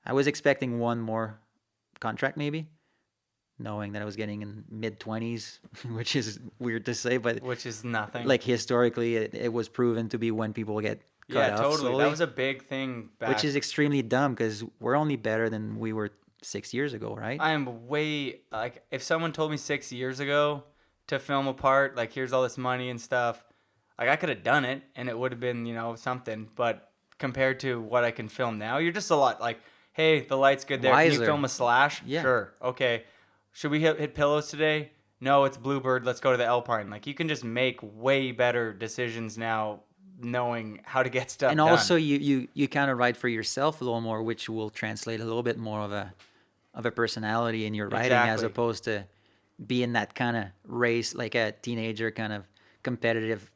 I was expecting one more contract, maybe, knowing that I was getting in mid-20s, which is weird to say, but Which is nothing. like historically, it was proven to be when people get cut yeah, off totally. slowly, That was a big thing back. which is extremely dumb because we're only better than we were 6 years ago, right? I am way like if someone told me 6 years ago to film a part, like here's all this money and stuff, like I could have done it and it would have been, something. But compared to what I can film now, you're just a lot like, hey, the light's good there. Can you Wiser. film a slash? Yeah. Sure. Okay. Should we hit pillows today? No, it's Bluebird. Let's go to the Alpine. Like you can just make way better decisions now, knowing how to get stuff And done. also, you kind of write for yourself a little more, which will translate a little bit more of a personality in your writing, as Exactly. opposed to being that kind of race, like a teenager kind of competitive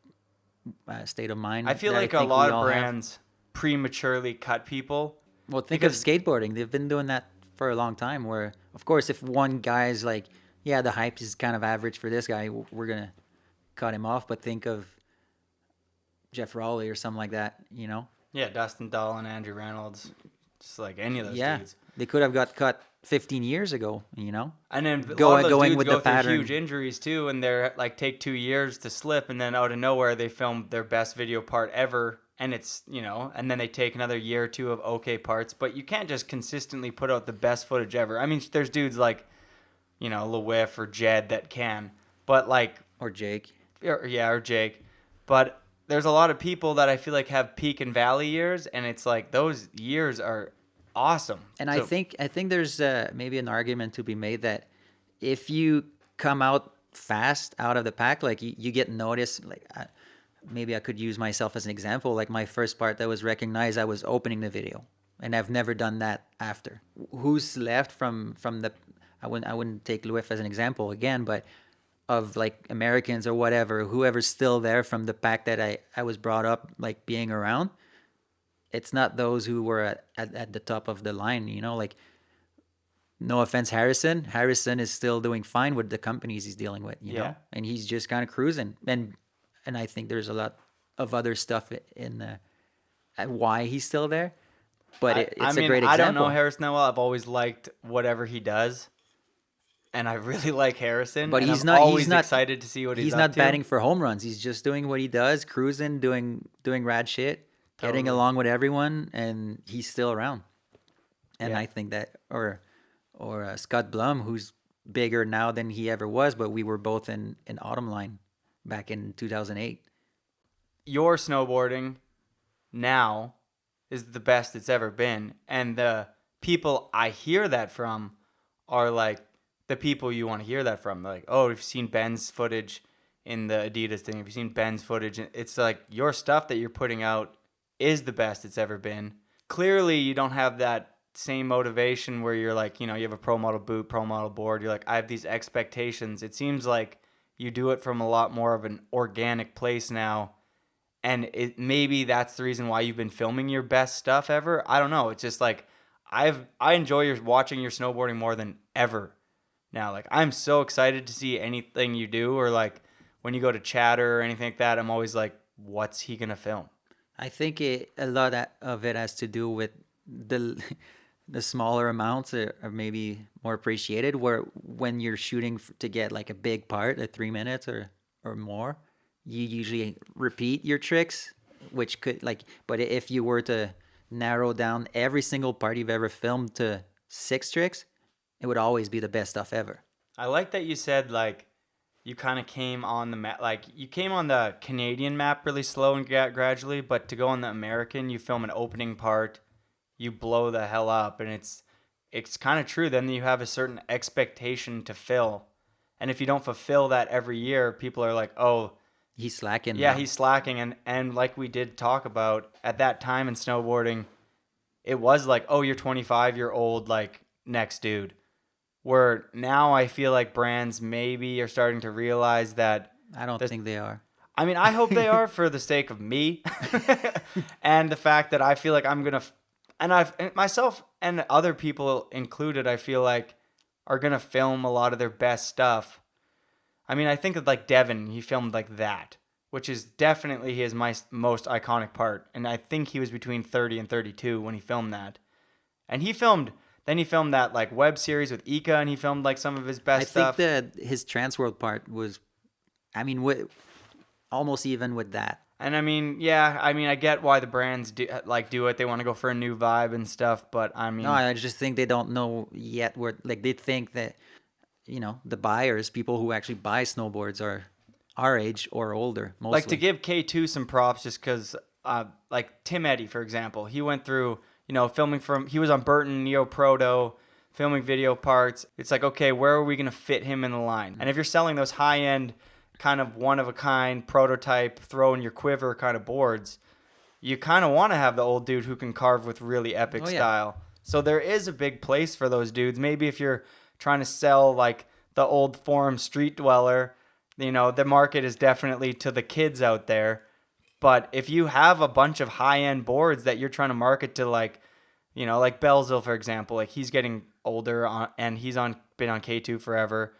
state of mind. I feel that like a think we lot all of have. brands prematurely cut people. Well, think because- of skateboarding. They've been doing that for a long time. Where, of course, if one guy's like, yeah, the hype is kind of average for this guy, we're gonna cut him off. But think of Jeff Raleigh or something like that. Yeah, Dustin Dahlin, Andrew Reynolds, just like any of those Yeah, dudes. they could have got cut 15 years ago. And then a lot of Going those dudes with go the through pattern. huge injuries too, and they're like take 2 years to slip, and then out of nowhere they film their best video part ever, and it's and then they take another year or two of okay parts, but you can't just consistently put out the best footage ever. I mean, there's dudes like Lewiff or Jed that can, but like Or Jake. or Jake, but there's a lot of people that I feel like have peak and valley years, and it's like those years are awesome. And So- I think there's maybe an argument to be made that if you come out fast out of the pack, like you get noticed. Like maybe I could use myself as an example. Like my first part that was recognized, I was opening the video, and I've never done that after. Who's left from the? I wouldn't take Louis as an example again, but of like Americans or whatever, whoever's still there from the pack that I was brought up like being around. It's not those who were at the top of the line, like no offense, Harrison. Harrison is still doing fine with the companies he's dealing with, you Yeah. know, and he's just kind of cruising. And I think there's a lot of other stuff in why he's still there. But it's a great example. I don't know Harrison that well. I've always liked whatever he does, and I really like Harrison. But and he's I'm not. always He's not excited to see what he's He's up not to. batting for home runs. He's just doing what he does, cruising, doing rad shit, getting Totally. along with everyone, and he's still around. And Yeah. I think that, or Scott Blum, who's bigger now than he ever was, but we were both in Autumn Line back in 2008. Your snowboarding now is the best it's ever been, and the people I hear that from are like the people you want to hear that from. Like, oh, have you seen Ben's footage in the Adidas thing? Have you seen Ben's footage? It's like your stuff that you're putting out is the best it's ever been. Clearly, you don't have that same motivation where you're like, you have a pro model boot, pro model board. You're like, I have these expectations. It seems like you do it from a lot more of an organic place now. And maybe that's the reason why you've been filming your best stuff ever. I don't know. It's just like I enjoy watching your snowboarding more than ever now. Like I'm so excited to see anything you do, or like when you go to Chatter or anything like that. I'm always like, what's he gonna film? I think a lot of it has to do with the smaller amounts are maybe more appreciated. Where when you're shooting to get like a big part, 3 minutes or more, you usually repeat your tricks, which could like. But if you were to narrow down every single part you've ever filmed to 6 tricks, it would always be the best stuff ever. I like that you said like you kind of came on the map, like you came on the Canadian map really slow and gradually, but to go on the American, you film an opening part, you blow the hell up, and it's kind of true. Then you have a certain expectation to fill, and if you don't fulfill that every year, people are like, oh, He's slacking. yeah, now. he's slacking, and like we did talk about at that time in snowboarding, it was like, oh, you're 25, you're old, like next dude. Where now I feel like brands maybe are starting to realize that. I don't think they are. I mean, I hope they are for the sake of me and the fact that I feel like I'm gonna, and myself and other people included, I feel like are gonna film a lot of their best stuff. I mean, I think of like Devin, he filmed like that, which is definitely his most iconic part, and I think he was between 30 and 32 when he filmed that, and he filmed. Then he filmed that like web series with Ika, and he filmed like some of his best stuff. I think that his Transworld part was, I mean, almost even with that. And I mean, yeah, I mean, I get why the brands do it. They want to go for a new vibe and stuff, but I mean, No, I just think they don't know yet where, like, they think that, the buyers, people who actually buy snowboards are our age or older, mostly. like to give K2 some props just because, like Tim Eddy, for example, he went through, filming he was on Burton, Neo Proto, filming video parts. It's like, okay, where are we going to fit him in the line? And if you're selling those high-end, kind of one-of-a-kind, prototype, throw in your quiver kind of boards, you kind of want to have the old dude who can carve with really epic style. So there is a big place for those dudes. Maybe if you're trying to sell like the old Forum Street Dweller, the market is definitely to the kids out there. But if you have a bunch of high-end boards that you're trying to market to, like, like Belzil, for example, like he's getting older and he's been on K2 forever.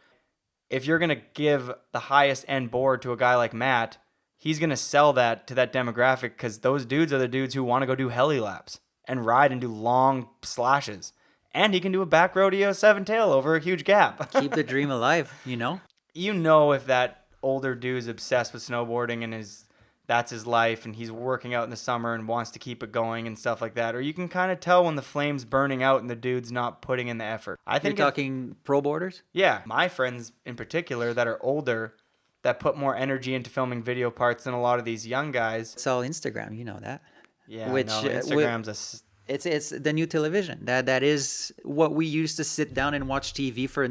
If you're going to give the highest end board to a guy like Matt, he's going to sell that to that demographic because those dudes are the dudes who want to go do heli laps and ride and do long slashes. And he can do a back rodeo 7-tail over a huge gap. Keep the dream alive, If that older dude's obsessed with snowboarding and that's his life and he's working out in the summer and wants to keep it going and stuff like that. Or you can kind of tell when the flame's burning out and the dude's not putting in the effort. I think you're talking pro boarders? Yeah. My friends in particular that are older that put more energy into filming video parts than a lot of these young guys. It's all Instagram, you know that. Yeah, Instagram's It's the new television. That is what we used to sit down and watch TV for.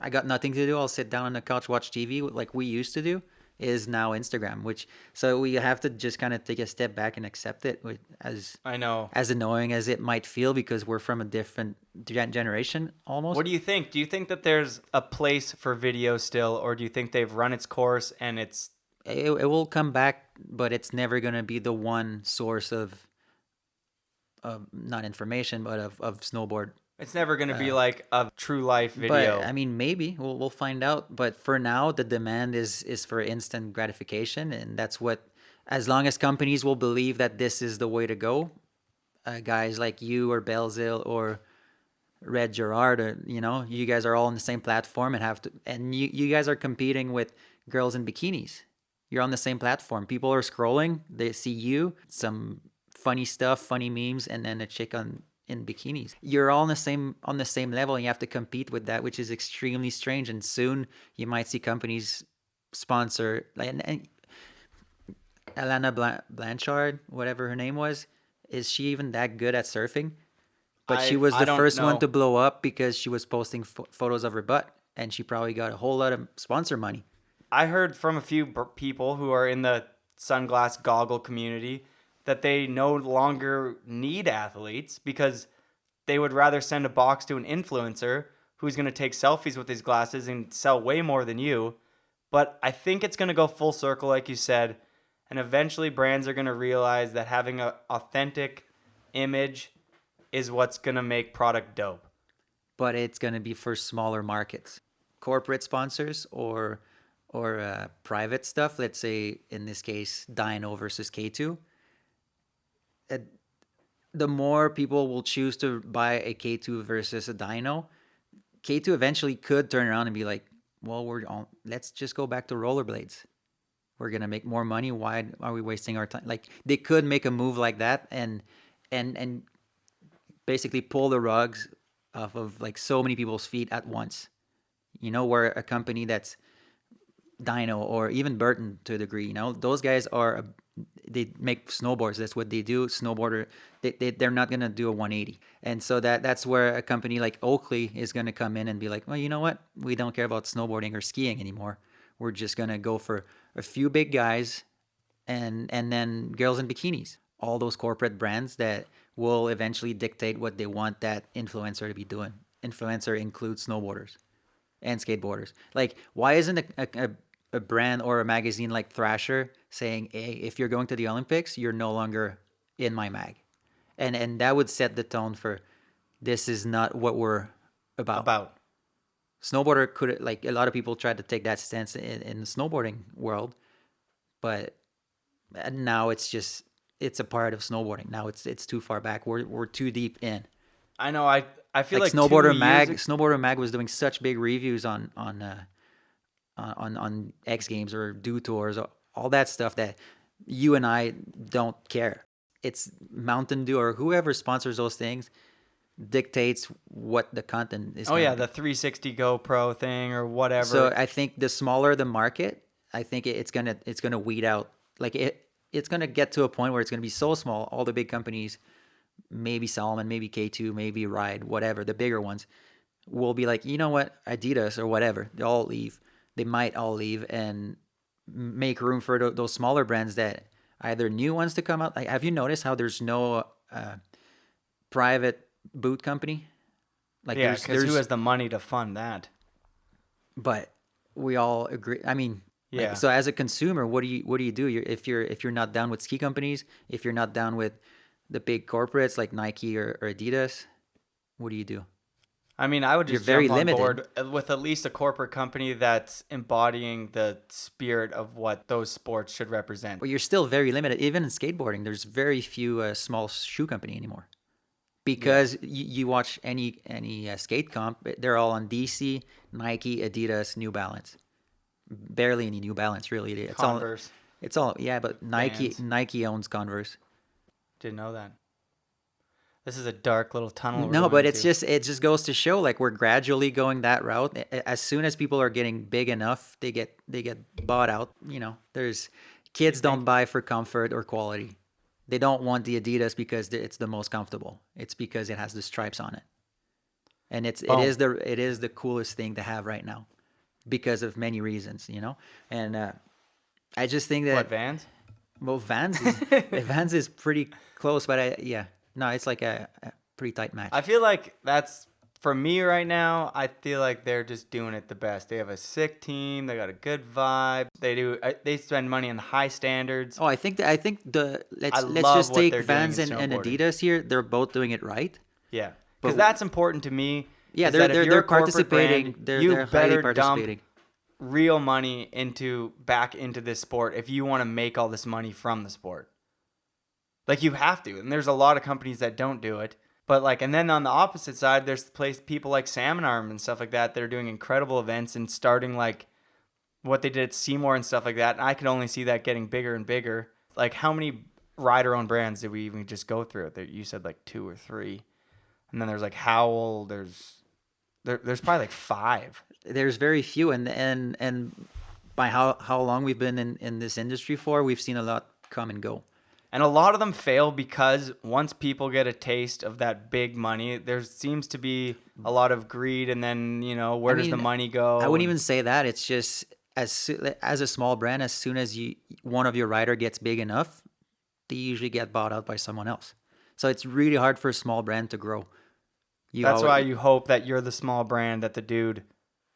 I got nothing to do. I'll sit down on the couch, watch TV like we used to do. Is now Instagram, so we have to just kind of take a step back and accept it, as annoying as it might feel, because we're from a different generation almost. What do you think? Do you think that there's a place for video still, or do you think they've run its course and it will come back, but it's never going to be the one source of not information, but of snowboard. It's never going to be like a true life video. But I mean, maybe we'll find out. But for now, the demand is for instant gratification, and that's what. As long as companies will believe that this is the way to go, guys like you or Belzil or Red Gerard, or you guys are all on the same platform and you guys are competing with girls in bikinis. You're on the same platform. People are scrolling. They see you, some funny stuff, funny memes, and then a chick in bikinis. You're all on the same level, and you have to compete with that, which is extremely strange. And soon you might see companies sponsor, and Alana Blanchard, whatever her name was, is she even that good at surfing? But she was the first one to blow up because she was posting photos of her butt, and she probably got a whole lot of sponsor money. I heard from a few people who are in the sunglass goggle community that they no longer need athletes because they would rather send a box to an influencer who's going to take selfies with these glasses and sell way more than you. But I think it's going to go full circle, like you said, and eventually brands are going to realize that having an authentic image is what's going to make product dope. But it's going to be for smaller markets. Corporate sponsors or private stuff, let's say in this case Dino versus K2, the more people will choose to buy a K2 versus a dyno, K2 eventually could turn around and be like, well, let's just go back to rollerblades. We're gonna make more money. Why are we wasting our time? Like, they could make a move like that and basically pull the rugs off of like so many people's feet at once. Where a company that's Dyno or even Burton to a degree, those guys they make snowboards. That's what they do. Snowboarder, they're not gonna do a 180, and so that's where a company like Oakley is gonna come in and be like, well, you know what? We don't care about snowboarding or skiing anymore. We're just gonna go for a few big guys, and then girls in bikinis. All those corporate brands that will eventually dictate what they want that influencer to be doing. Influencer includes snowboarders and skateboarders. Like, why isn't a brand or a magazine like Thrasher saying, hey, if you're going to the Olympics, you're no longer in my mag? And that would set the tone for, this is not what we're about. Snowboarder could, like, a lot of people tried to take that stance in the snowboarding world, but now it's a part of snowboarding. Now it's too far back. We're too deep in. I know. I feel like Snowboarder Mag was doing such big reviews on X Games or Do Tours, all that stuff that you and I don't care. It's Mountain Dew or whoever sponsors those things dictates what the content is. Oh yeah, the 360 GoPro thing or whatever. So I think the smaller the market, I think it's gonna weed out. Like it's gonna get to a point where it's gonna be so small, all the big companies, maybe Salomon, maybe K2, maybe Ride, whatever, the bigger ones, will be like, you know what, Adidas or whatever, they all leave. They might all leave and make room for those smaller brands that either new ones to come out. Like, have you noticed how there's no private boot company? Like, yeah, because who has the money to fund that? But we all agree. I mean, yeah. Like, so as a consumer, what do you do? If you're not down with ski companies, if you're not down with the big corporates like Nike or Adidas, what do you do? I mean, I would just jump on board with at least a corporate company that's embodying the spirit of what those sports should represent. Well, you're still very limited. Even in skateboarding, there's very few small shoe company anymore. Because you watch any skate comp, they're all on DC, Nike, Adidas, New Balance. Barely any New Balance, really. It's Converse. It's all yeah, but Nike owns Converse. Didn't know that. This is a dark little tunnel. No, but it just goes to show, like, we're gradually going that route. As soon as people are getting big enough, they get bought out. There's kids don't buy for comfort or quality. They don't want the Adidas because it's the most comfortable. It's because it has the stripes on it, and it is the coolest thing to have right now, because of many reasons. And I just think that Vans. Well, Vans is pretty close, but no, it's like a pretty tight match. I feel like that's, for me right now, I feel like they're just doing it the best. They have a sick team. They got a good vibe. They spend money on high standards. Oh, I think let's just take Vans and Adidas here. They're both doing it right. Yeah, because that's important to me. Yeah, they're participating. They're highly participating. Dump real money back into this sport if you want to make all this money from the sport. Like, you have to, and there's a lot of companies that don't do it. But and then on the opposite side, there's people like Salmon Arm and stuff like that that are doing incredible events and starting like what they did at Seymour and stuff like that. And I can only see that getting bigger and bigger. Like, how many rider-owned brands did we even just go through? You said like 2 or 3, and then there's like Howell. There's probably like 5. There's very few, and by how long we've been in this industry for, we've seen a lot come and go. And a lot of them fail because once people get a taste of that big money, there seems to be a lot of greed, and then, where does the money go? I wouldn't even say that. It's just, as a small brand, as soon as one of your rider gets big enough, they usually get bought out by someone else. So it's really hard for a small brand to grow. That's why you hope that you're the small brand that the dude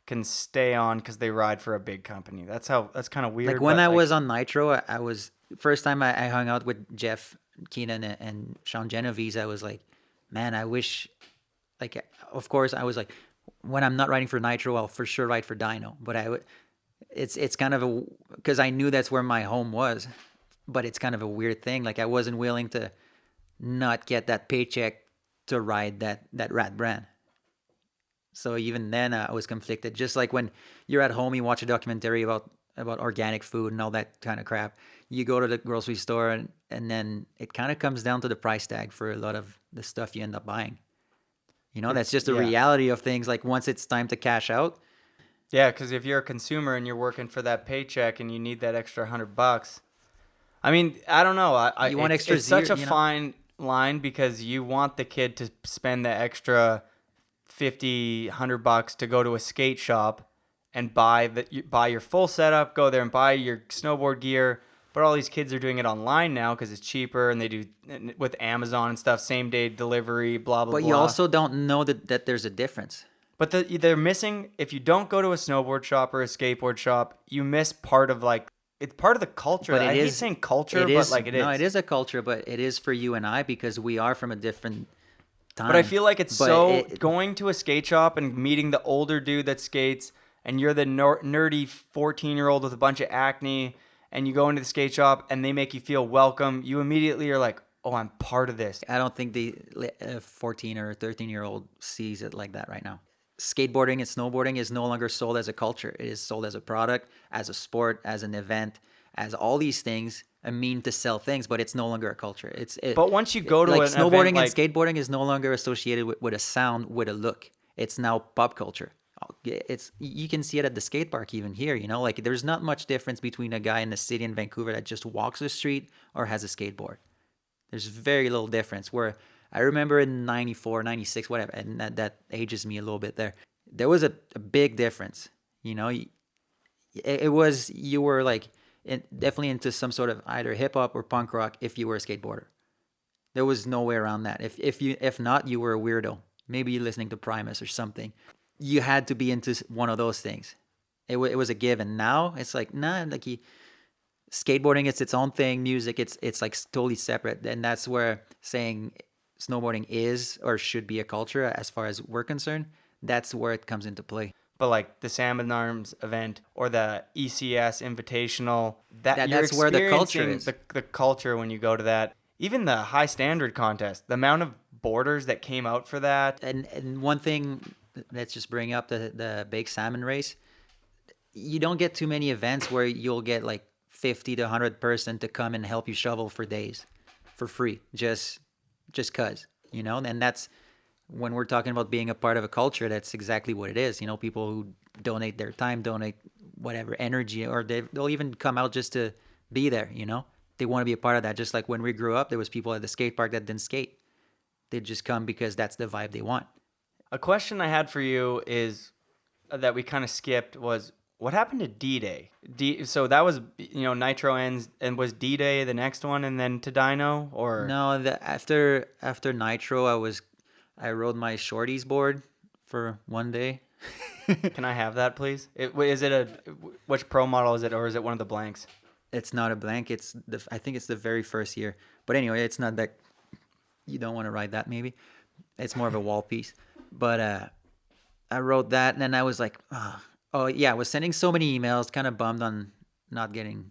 can stay on because they ride for a big company. That's kind of weird. Like, when I was on Nitro, I was... First time I hung out with Jeff Keenan and Sean Genovese, I was like, man, I wish, like, of course, I was like, when I'm not riding for Nitro, I'll for sure ride for Dyno. But it's kind of because I knew that's where my home was, but it's kind of a weird thing. Like, I wasn't willing to not get that paycheck to ride that rat brand. So even then, I was conflicted. Just like when you're at home, you watch a documentary about organic food and all that kind of crap. You go to the grocery store, and then it kind of comes down to the price tag for a lot of the stuff you end up buying. That's just the reality of things. Like once it's time to cash out. Yeah, because if you're a consumer and you're working for that paycheck and you need that extra $100, I mean, I don't know. You want extra it's such a zero, fine line because you want the kid to spend the extra 50, $100 to go to a skate shop and buy your full setup, go there and buy your snowboard gear. But all these kids are doing it online now because it's cheaper, and they do with Amazon and stuff, same day delivery, blah blah blah. But you also don't know that there's a difference. But they're missing. If you don't go to a snowboard shop or a skateboard shop, you miss part of it's part of the culture. But I hate saying culture, but like it is. No, it is a culture, but it is for you and I because we are from a different time. But I feel like it's going to a skate shop and meeting the older dude that skates, and you're the nerdy 14-year-old with a bunch of acne, and you go into the skate shop and they make you feel welcome. You immediately are like, oh, I'm part of this. I don't think the 14 or 13-year-old sees it like that right now. Skateboarding and snowboarding is no longer sold as a culture. It is sold as a product, as a sport, as an event, as all these things, a mean to sell things, but it's no longer a culture. But once you go to like an snowboarding event, and skateboarding is no longer associated with a sound, with a look. It's now pop culture. You can see it at the skate park even here, like there's not much difference between a guy in the city in Vancouver that just walks the street or has a skateboard. There's very little difference. Where I remember in 94, 96, whatever, and that ages me a little bit there. There was a big difference, It was, you were like definitely into some sort of either hip hop or punk rock if you were a skateboarder. There was no way around that. If not, you were a weirdo. Maybe you're listening to Primus or something. You had to be into one of those things. It was a given. Now it's like, nah, like skateboarding, it's its own thing. Music, it's like totally separate. And that's where saying snowboarding is or should be a culture as far as we're concerned, that's where it comes into play. But like the Salmon Arms event or the ECS Invitational, that's where the culture is. The culture when you go to that. Even the high standard contest, the amount of boarders that came out for that. And one thing, let's just bring up the Bake Salmon race. You don't get too many events where you'll get like 50 to 100 person to come and help you shovel for days for free, just cause, and that's when we're talking about being a part of a culture. That's exactly what it is. People who donate their time, donate whatever energy, or they'll even come out just to be there. They want to be a part of that. Just like when we grew up, there was people at the skate park that didn't skate. They'd just come because that's the vibe they want. A question I had for you is that we kind of skipped was, what happened to D-Day? So that was, Nitro ends, and was D-Day the next one and then to Dino? Or no, after Nitro, I rode my shorties board for one day. Can I have that, please? Which pro model is it, or is it one of the blanks? It's not a blank. I think it's the very first year. But anyway, it's not that you don't want to ride that. Maybe it's more of a wall piece. But I rode that, and then I was like, oh yeah, I was sending so many emails, kind of bummed on not getting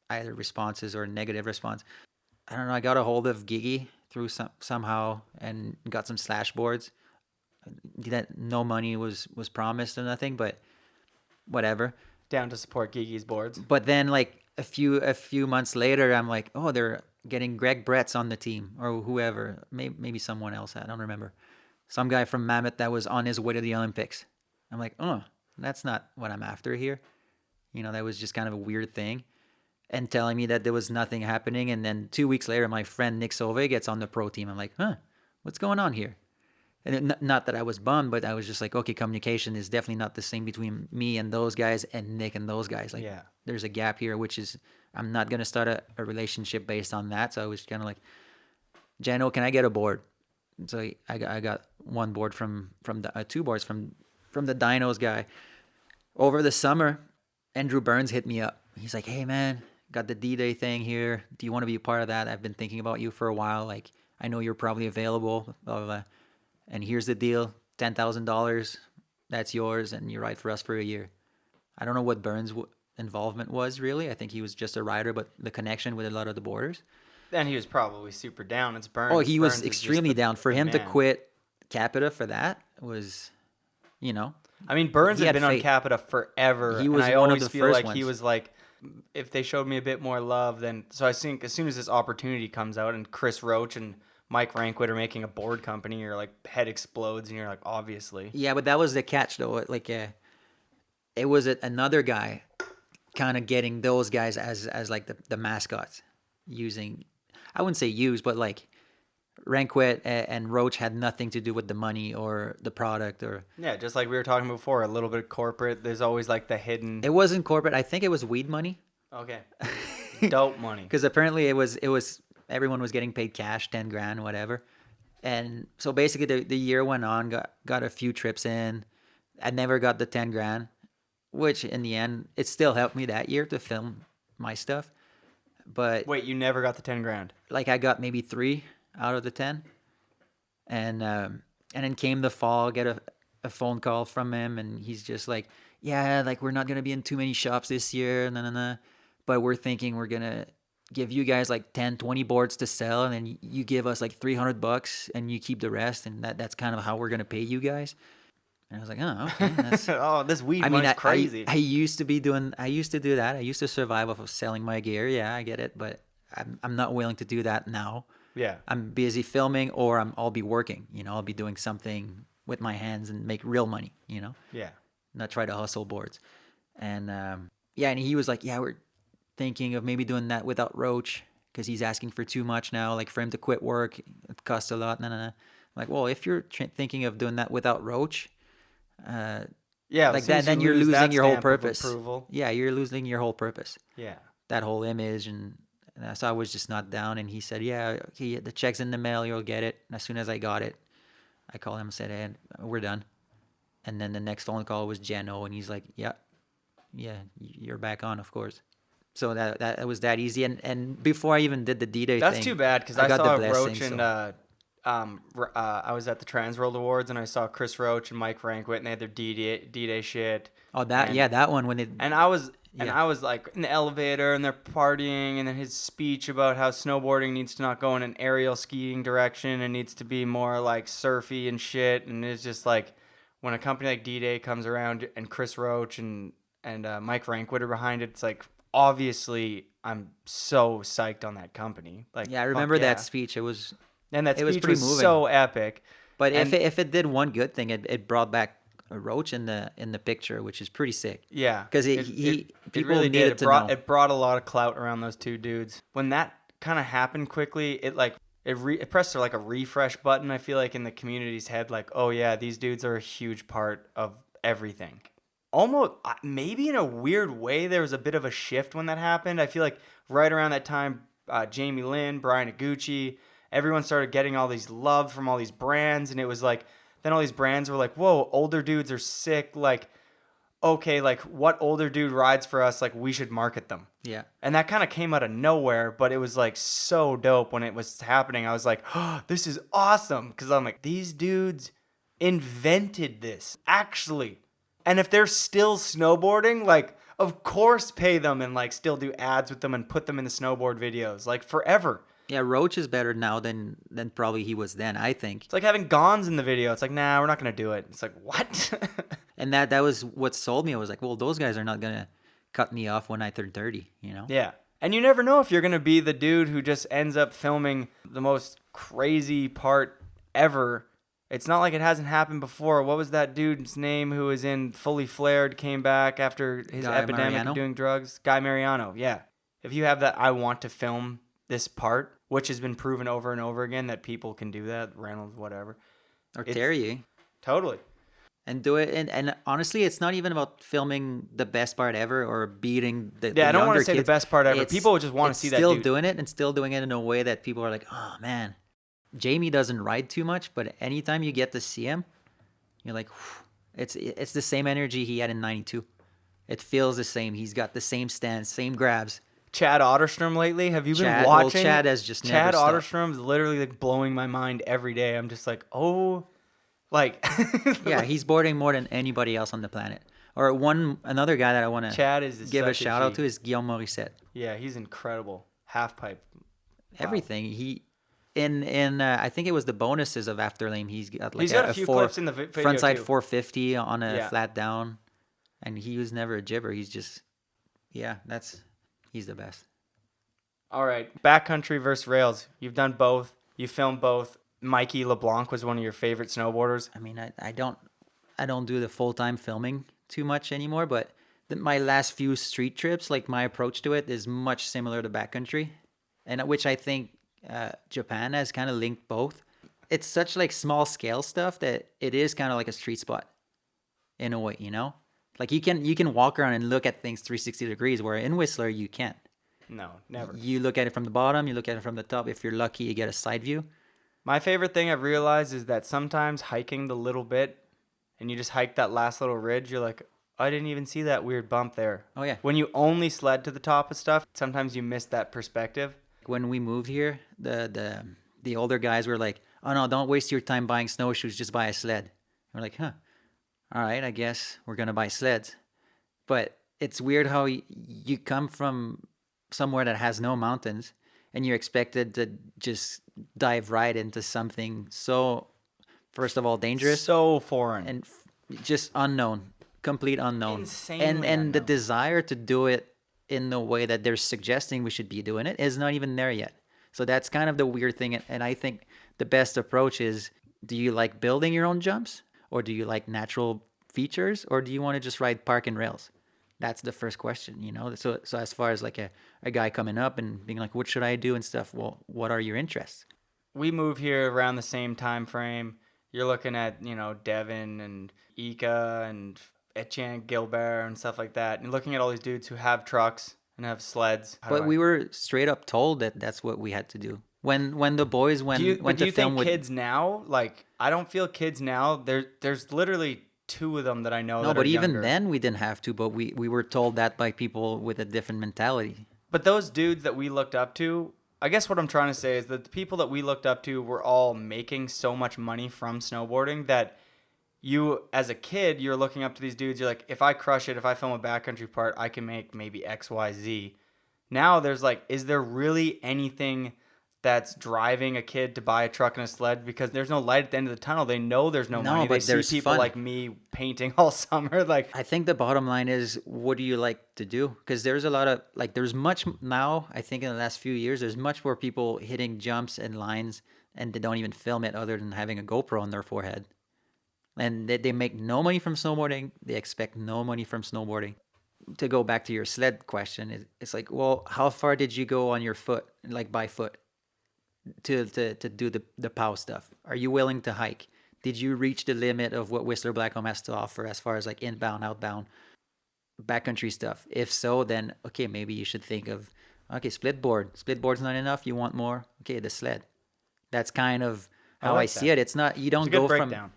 either responses or negative response. I don't know. I got a hold of Gigi through somehow and got some slash boards. That no money was promised or nothing, but whatever. Down to support Gigi's boards. But then like a few months later, I'm like, oh, they're getting Greg Brett's on the team or whoever, maybe someone else. I don't remember. Some guy from Mammoth that was on his way to the Olympics. I'm like, oh, that's not what I'm after here. That was just kind of a weird thing. And telling me that there was nothing happening. And then 2 weeks later, my friend Nick Sauvé gets on the pro team. I'm like, what's going on here? And not that I was bummed, but I was just like, okay, communication is definitely not the same between me and those guys and Nick and those guys. Like, yeah. There's a gap here, which is, I'm not going to start a relationship based on that. So I was kind of like, Jano, can I get a board? So I got one board from the two boards from the Dinos guy. Over the summer, Andrew Burns hit me up. He's like, hey man, got the D-Day thing here. Do you want to be a part of that? I've been thinking about you for a while. Like, I know you're probably available, blah, blah, blah. And here's the deal, $10,000, that's yours, and you ride for us for a year. I don't know what Burns' involvement was really. I think he was just a rider, but the connection with a lot of the boarders. And he was probably super down. It's Burns. Oh, he was Burns is just extremely down. For the him to man. quit Capita for that was, you know, I mean, Burns he had had been on faith. Capita forever. He was and I one of always the feel first like he ones. was like, if they showed me a bit more love, then. So I think as soon as this opportunity comes out and Chris Roach and Mike Rankwit are making a board company, your like head explodes and you're like, obviously. Yeah, but that was the catch, though. Like, it was another guy kind of getting those guys as like the mascots, using, I wouldn't say use, but like Rankwit and Roach had nothing to do with the money or the product, or Yeah, just like we were talking before, a little bit corporate. There's always like the hidden. it wasn't corporate. I think it was weed money, Okay. Dope money. because apparently it was everyone was getting paid cash, 10 grand, whatever. And so basically the year went on, got a few trips in. I never got the 10 grand, which in the end, it still helped me that year to film my stuff. But Wait, you never got the 10 grand? like I got maybe 3 out of the 10. And then came the fall, get a phone call from him, and he's just like, yeah, like we're not going to be in too many shops this year, but we're thinking we're going to give you guys like 10, 20 boards to sell, and then you give us like $300 and you keep the rest, and that's kind of how we're going to pay you guys. And I was like, oh, okay. That's, Oh, this weed I mean, money's crazy. I used to do that. I used to survive off of selling my gear. Yeah, I get it, but I'm not willing to do that now. Yeah. I'm busy filming, or I'll be working. I'll be doing something with my hands and make real money. Yeah. Not try to hustle boards. And yeah, and he was like, yeah, we're thinking of maybe doing that without Roach, because he's asking for too much now. Like for him to quit work, it costs a lot. I'm like, well, if you're thinking of doing that without Roach, Yeah. like as soon that, as then you you're lose losing that your whole stamp of purpose. approval. Yeah, you're losing your whole purpose. Yeah. That whole image, and so I was just not down. And he said, yeah, okay, the check's in the mail, you'll get it. And as soon as I got it, I called him and said, hey, we're done. And then the next phone call was Jeno, and he's like, yeah, you're back on, of course. So that was that easy. And before I even did the D-Day That's thing, too bad, because I got saw the blessing, Roach and I was at the Transworld Awards and I saw Chris Roach and Mike Rankwit and they had their D-Day shit. oh, that, and- yeah, that one, when it, And I was Yeah. like in the elevator and they're partying, and then his speech about how snowboarding needs to not go in an aerial skiing direction and needs to be more like surfy and shit. And it's just like when a company like D-Day comes around and Chris Roach and Mike Rankwit are behind it, it's like obviously I'm so psyched on that company. Like yeah, I fuck remember yeah. that speech. It was, And that it was speech pretty was moving. so epic. but And- if it did one good thing, it brought back a Roach in the picture, which is pretty sick. Yeah, 'Cause people needed to know. It brought a lot of clout around those two dudes. When that kind of happened quickly, it pressed like a refresh button. I feel like in the community's head, like, oh yeah, these dudes are a huge part of everything. Almost maybe in a weird way, there was a bit of a shift when that happened. I feel like right around that time, Jamie Lynn, Brian Iguchi, everyone started getting all these love from all these brands, and it was like. Then all these brands were like, whoa, older dudes are sick. Like, okay, like what older dude rides for us? Like, we should market them. Yeah. And that kind of came out of nowhere, but it was like so dope when it was happening. I was like, oh, this is awesome. Because I'm like, these dudes invented this, actually. And if they're still snowboarding, like, of course pay them and like still do ads with them and put them in the snowboard videos, like forever. Yeah, Roach is better now than probably he was then, I think. It's like having Gons in the video. It's like, nah, we're not going to do it. It's like, what? And that was what sold me. I was like, well, those guys are not going to cut me off when I turn 30, Yeah. And you never know if you're going to be the dude who just ends up filming the most crazy part ever. It's not like it hasn't happened before. What was that dude's name who was in Fully Flared, came back after his Guy epidemic Mariano? of doing drugs? Guy Mariano, yeah. If you have that, I want to film this part, which has been proven over and over again that people can do that, Reynolds, whatever. Or It's- Terrier. Totally. And do it. And honestly, it's not even about filming the best part ever or beating the Yeah, I don't want younger to say the kids. best part ever. It's- People just want to it's see that still dude. doing it and still doing it in a way that people are like, oh, man. Jamie doesn't ride too much, but anytime you get to see him, you're like, whew. It's the same energy he had in 92. It feels the same. He's got the same stance, same grabs. Chad Otterstrom lately? Have you been Chad- well, watching? Chad has just Chad never stopped. Otterstrom's literally like blowing my mind every day. I'm just like, oh, like Yeah, he's boarding more than anybody else on the planet. Or another guy that I want to Chad is give a such shout out G. to is Guillaume Morissette. Yeah, he's incredible. Half pipe. everything. He in I think it was the bonuses of After Lane. He's got like He's got a few clips in the video frontside too. 450 on a Yeah. flat down, and he was never a jibber. He's just he's the best. All right, backcountry versus rails. You've done both. You filmed both. Mikey LeBlanc was one of your favorite snowboarders. I mean, I don't do the full-time filming too much anymore, but my last few street trips, like my approach to it is much similar to backcountry, and which I think Japan has kind of linked both. It's such like small scale stuff that it is kind of like a street spot in a way, you know? Like you can walk around and look at things 360 degrees, where in Whistler you can't. No, never. You look at it from the bottom, you look at it from the top. If you're lucky, you get a side view. My favorite thing I've realized is that sometimes hiking the little bit and you just hike that last little ridge, you're like, I didn't even see that weird bump there. Oh, yeah. When you only sled to the top of stuff, sometimes you miss that perspective. When we moved here, the older guys were like, "Oh no, don't waste your time buying snowshoes. Just buy a sled." We're like, "Huh, all right, I guess we're gonna buy sleds." But it's weird how you come from somewhere that has no mountains, and you're expected to just dive right into something so, first of all, dangerous So foreign. and just unknown, complete unknown. Insanely and the unknown. desire to do it in the way that they're suggesting we should be doing it is not even there yet. So that's kind of the weird thing. And I think the best approach is, do you like building your own jumps, or do you like natural features, or do you want to just ride park and rails? That's the first question, you know? So as far as like a guy coming up and being like, what should I do and stuff? Well, what are your interests? We move here around the same time frame. You're looking at, Devin and Ika and Etienne Gilbert and stuff like that. And looking at all these dudes who have trucks and have sleds. But we were straight up told that that's what we had to do. When the boys went do you to film think with kids now, like, I don't feel kids now, there's literally two of them that I know no, that but are even younger. then we didn't have to. But we were told that by people with a different mentality. But those dudes that we looked up to, I guess what I'm trying to say is that the people that we looked up to were all making so much money from snowboarding that you, as a kid, you're looking up to these dudes. You're like, if I crush it, if I film a backcountry part, I can make maybe X, Y, Z. Now there's like, is there really anything that's driving a kid to buy a truck and a sled? Because there's no light at the end of the tunnel. They know there's no money. but They there's see people fun. like me painting all summer. Like, I think the bottom line is, what do you like to do? Because there's a lot of like, there's much now. I think in the last few years, there's much more people hitting jumps and lines, and they don't even film it other than having a GoPro on their forehead. And they make no money from snowboarding. They expect no money from snowboarding. To go back to your sled question, it's like, well, how far did you go on your foot, like by foot, to do the POW stuff? Are you willing to hike? Did you reach the limit of what Whistler Blackcomb has to offer as far as like inbound, outbound, backcountry stuff? If so, then okay, maybe you should think of, okay, split board. Split board's not enough. You want more? Okay, the sled. That's kind of how I like see that. it. It's not, you don't a good go breakdown.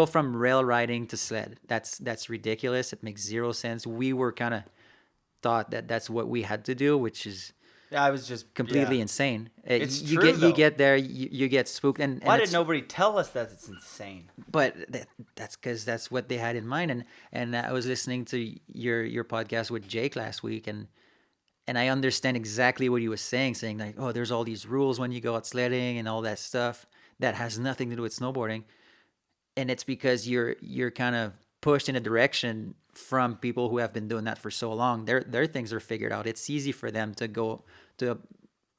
from rail riding to sled. That's ridiculous. It makes zero sense. We were kind of thought that that's what we had to do, which is I was just completely yeah. insane. It's you true, get though. you get there, you get spooked, and Why it's- did nobody tell us that it's insane? But that's because that's what they had in mind. And I was listening to your podcast with Jake last week, and I understand exactly what he was saying like, oh, there's all these rules when you go out sledding and all that stuff that has nothing to do with snowboarding, and it's because you're kind of pushed in a direction from people who have been doing that for so long. Their things are figured out. It's easy for them to go to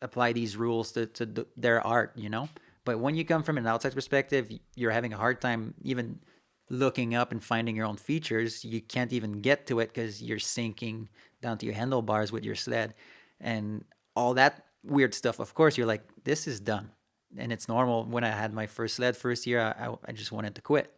apply these rules to their art, you know. But when you come from an outside perspective, you're having a hard time even looking up and finding your own features. You can't even get to it because you're sinking down to your handlebars with your sled and all that weird stuff. Of course, you're like, this is done. And it's normal. When I had my first sled first year, I just wanted to quit.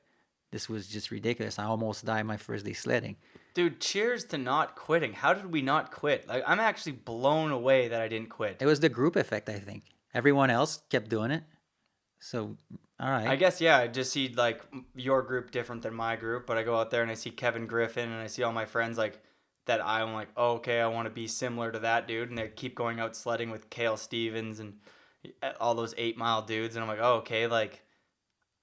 This was just ridiculous. I almost died my first day sledding. Dude, cheers to not quitting. How did we not quit? Like, I'm actually blown away that I didn't quit. It was the group effect, I think. Everyone else kept doing it. So, all right. I guess, yeah, I just see, like, your group different than my group, but I go out there and I see Kevin Griffin and I see all my friends, like, that I'm like, oh, okay, I want to be similar to that dude, and they keep going out sledding with Cale Stevens and all those 8 Mile dudes, and I'm like, oh, okay, like,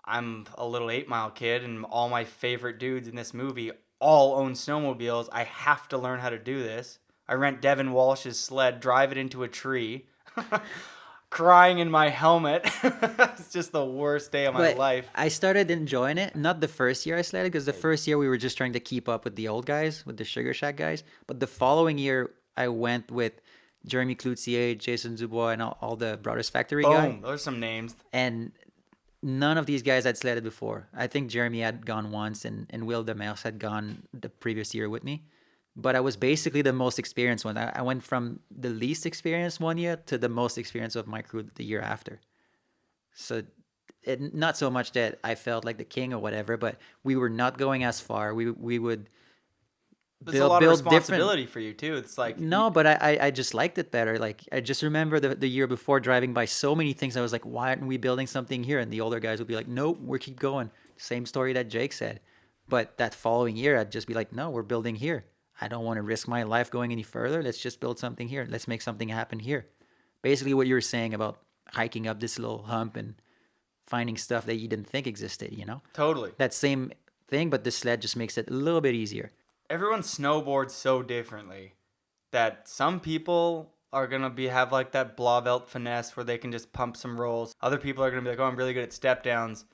I'm a little 8 Mile kid, and all my favorite dudes in this movie all own snowmobiles. I have to learn how to do this. I rent Devin Walsh's sled, drive it into a tree. crying in my helmet. It's just the worst day of my But life. I started enjoying it. Not the first year I sledded, because the first year we were just trying to keep up with the old guys, with the Sugar Shack guys. But the following year, I went with Jeremy Cloutier, Jason Dubois, and all the Brothers Factory guys. Boom. Those are some names. And none of these guys had sledded before. I think Jeremy had gone once, and Will Demers had gone the previous year with me. But I was basically the most experienced one. I went from the least experienced one year to the most experienced of my crew the year after. So not so much that I felt like the king or whatever, but we were not going as far. We would There's a lot of responsibility for you too. It's like No, but I just liked it better. Like, I just remember the year before driving by so many things. I was like, why aren't we building something here? And the older guys would be like, nope, we'll keep going. Same story that Jake said. But that following year, I'd just be like, no, we're building here. I don't want to risk my life going any further. Let's just build something here. Let's make something happen here. Basically what you were saying about hiking up this little hump and finding stuff that you didn't think existed, you know? totally. That same thing, but the sled just makes it a little bit easier. Everyone snowboards so differently that some people are gonna have like that Blauvelt finesse where they can just pump some rolls. Other people are gonna be like, oh, I'm really good at step downs.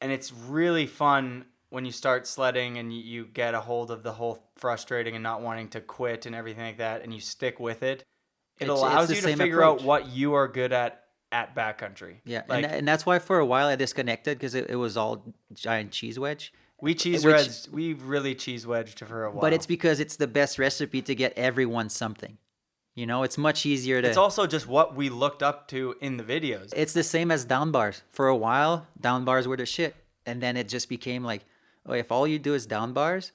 And it's really fun when you start sledding and you get a hold of the whole frustrating and not wanting to quit and everything like that, and you stick with it. It allows the you to same figure out approach. what you are good at backcountry. Yeah, Like, and that's why for a while I disconnected, because it was all giant cheese wedge. we which- we really cheese wedged for a while. But it's because it's the best recipe to get everyone something. You know, it's much easier to. It's also just what we looked up to in the videos. It's the same as down bars. For a while, down bars were the shit, and then it just became like, oh, if all you do is down bars,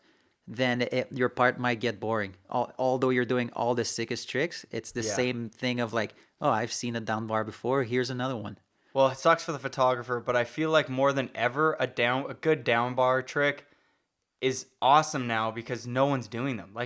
then your part might get boring. Although you're doing all the sickest tricks, it's the Yeah. same thing of like, oh, I've seen a down bar before. Here's another one. Well, it sucks for the photographer, but I feel like more than ever, a good down bar trick is awesome now because no one's doing them.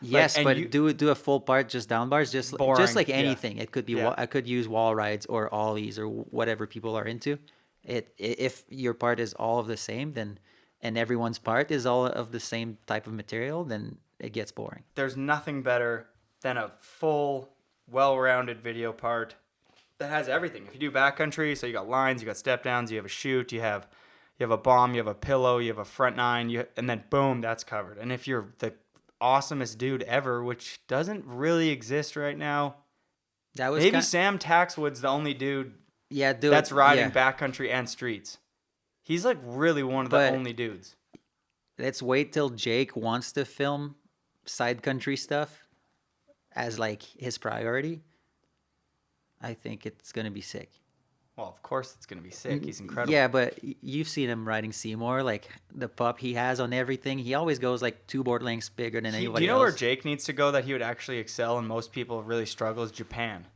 Yes, and but you- do a full part just down bars, just Boring, like yeah. anything. It could be Yeah. I could use wall rides or ollies or whatever people are into. If your part is all of the same, then and everyone's part is all of the same type of material, then it gets boring. there's nothing better than a full, well-rounded video part that has everything. If you do backcountry, so you got lines, you got step downs, you have a chute, you have a bomb, you have a pillow, you have a front nine, and then boom, that's covered. And if you're the awesomest dude ever, which doesn't really exist right now, That was maybe Sam Taxwood's the only dude that's riding backcountry and streets. He's like really one of the But- only dudes. Let's wait till Jake wants to film side country stuff as like his priority. I think it's gonna be sick. Well, of course it's gonna be sick. He's incredible. Yeah, but you've seen him riding Seymour, like the pup he has on everything. He always goes like 2 board lengths bigger than Do anybody you know where else. Jake needs to go that he would actually excel and most people really struggle is Japan.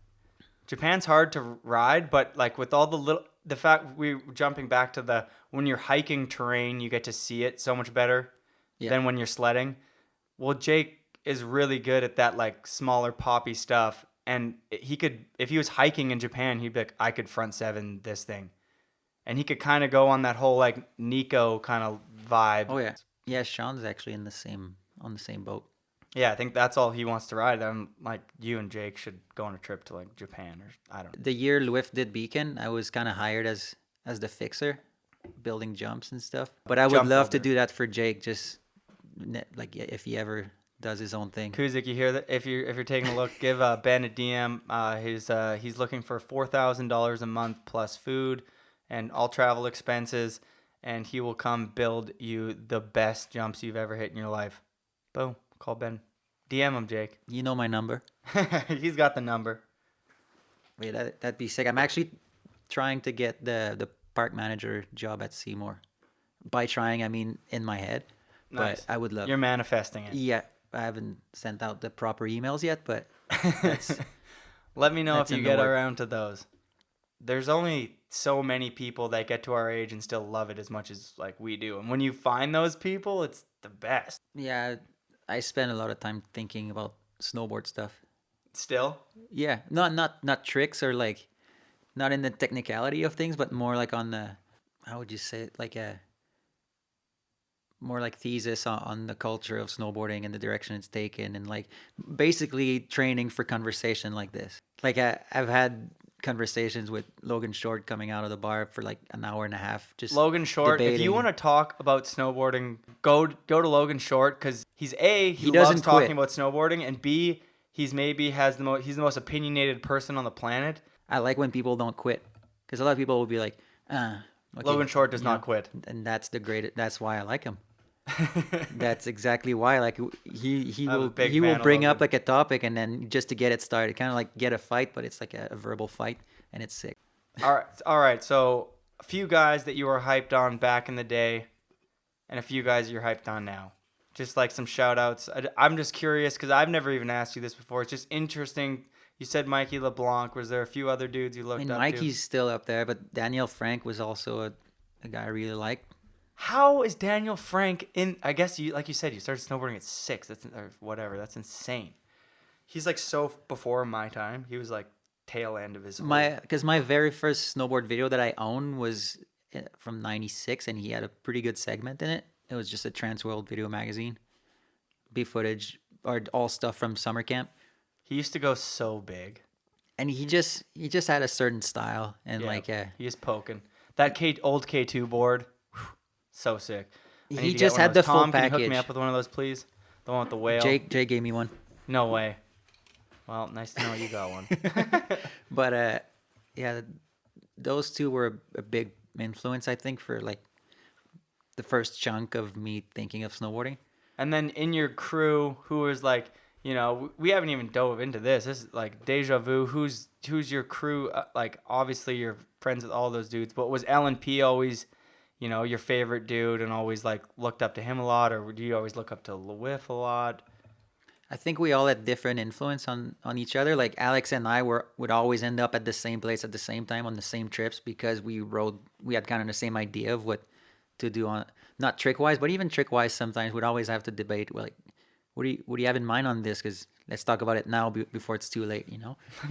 Japan's hard to ride, but like with all the fact we're jumping back to when you're hiking terrain, you get to see it so much better Yeah. than when you're sledding. Well, Jake is really good at that like smaller poppy stuff. And he could, if he was hiking in Japan, he'd be like, I could front seven this thing. And he could kind of go on that whole like Nico kind of vibe. Oh yeah, yeah. Sean's actually on the same boat. Yeah, I think that's all he wants to ride. I'm like, you and Jake should go on a trip to like Japan or I don't know. The year Lwiff did Beacon, I was kind of hired as the fixer, building jumps and stuff. But I would Jump love to builder. do that for Jake, just like if he ever does his own thing. Kuzik, you hear that? If you're taking a look, give Ben a DM. He's looking for $4,000 a month plus food and all travel expenses, and he will come build you the best jumps you've ever hit in your life. Boom. Call Ben. DM him, Jake. You know my number. He's got the number. Wait, that'd be sick. I'm actually trying to get the park manager job at Seymour. By trying, I mean in my head. Nice. But I would love. You're manifesting it. Yeah, I haven't sent out the proper emails yet, but that's Let me know That's if you in the get work. around to those. There's only so many people that get to our age and still love it as much as like we do. And when you find those people, it's the best. yeah. I spend a lot of time thinking about snowboard stuff. Still? Yeah, not tricks or like, not in the technicality of things, but more like on the, how would you say it, like a more like thesis on the culture of snowboarding and the direction it's taken, and like basically training for conversation like this. Like I've had conversations with Logan Short coming out of the bar for like an hour and a half. Just Logan Short. If you debating. want to talk about snowboarding, go to Logan Short because he He loves doesn't talking quit. about snowboarding, and B, he's the most opinionated person on the planet. I like when people don't quit, because a lot of people will be like, okay, Logan Short does you not know, quit. and that's why I like him. That's exactly why. Like he I'm a will big he will fan of bring up Logan. like a topic, and then just to get it started, kind of like get a fight, but it's like a verbal fight, and it's sick. All right. So a few guys that you were hyped on back in the day, and a few guys you're hyped on now. Just like some shout outs. I'm just curious because I've never even asked you this before. It's just interesting. You said Mikey LeBlanc. Was there a few other dudes you I looked mean, up Mikey's still up there, but Daniel Frank was also a guy I really liked. to? How is Daniel Frank in? I guess you, like you said, you started snowboarding at 6. That's or whatever. That's insane. He's like so before my time. He was like tail end of his. Because my very first snowboard video that I own was from '96, and he had a pretty good segment in it. It was just a Trans World Video magazine, B footage or all stuff from summer camp, He used to go so big. and he just had a certain style, and He is poking that old K2 board. Whew, so sick. I He need to get just one of had those. the full Tom, can you hook me package. up with one of those, please? The one with the whale. Jay gave me one. No way. Well, nice to know you got one. But yeah, those two were a big influence, I think, for like the first chunk of me thinking of snowboarding. And then in your crew, who was like, we haven't even dove into this. This is like deja vu. Who's your crew? Like, obviously you're friends with all those dudes, but was LNP always, your favorite dude and always like looked up to him a lot, or do you always look up to Lewis a lot? I think we all had different influence on each other. Like Alex and I would always end up at the same place at the same time on the same trips because we had kind of the same idea of what to do on, not trick wise, but even trick wise sometimes we'd always have to debate, well, like, what do you have in mind on this? Because let's talk about it now before it's too late,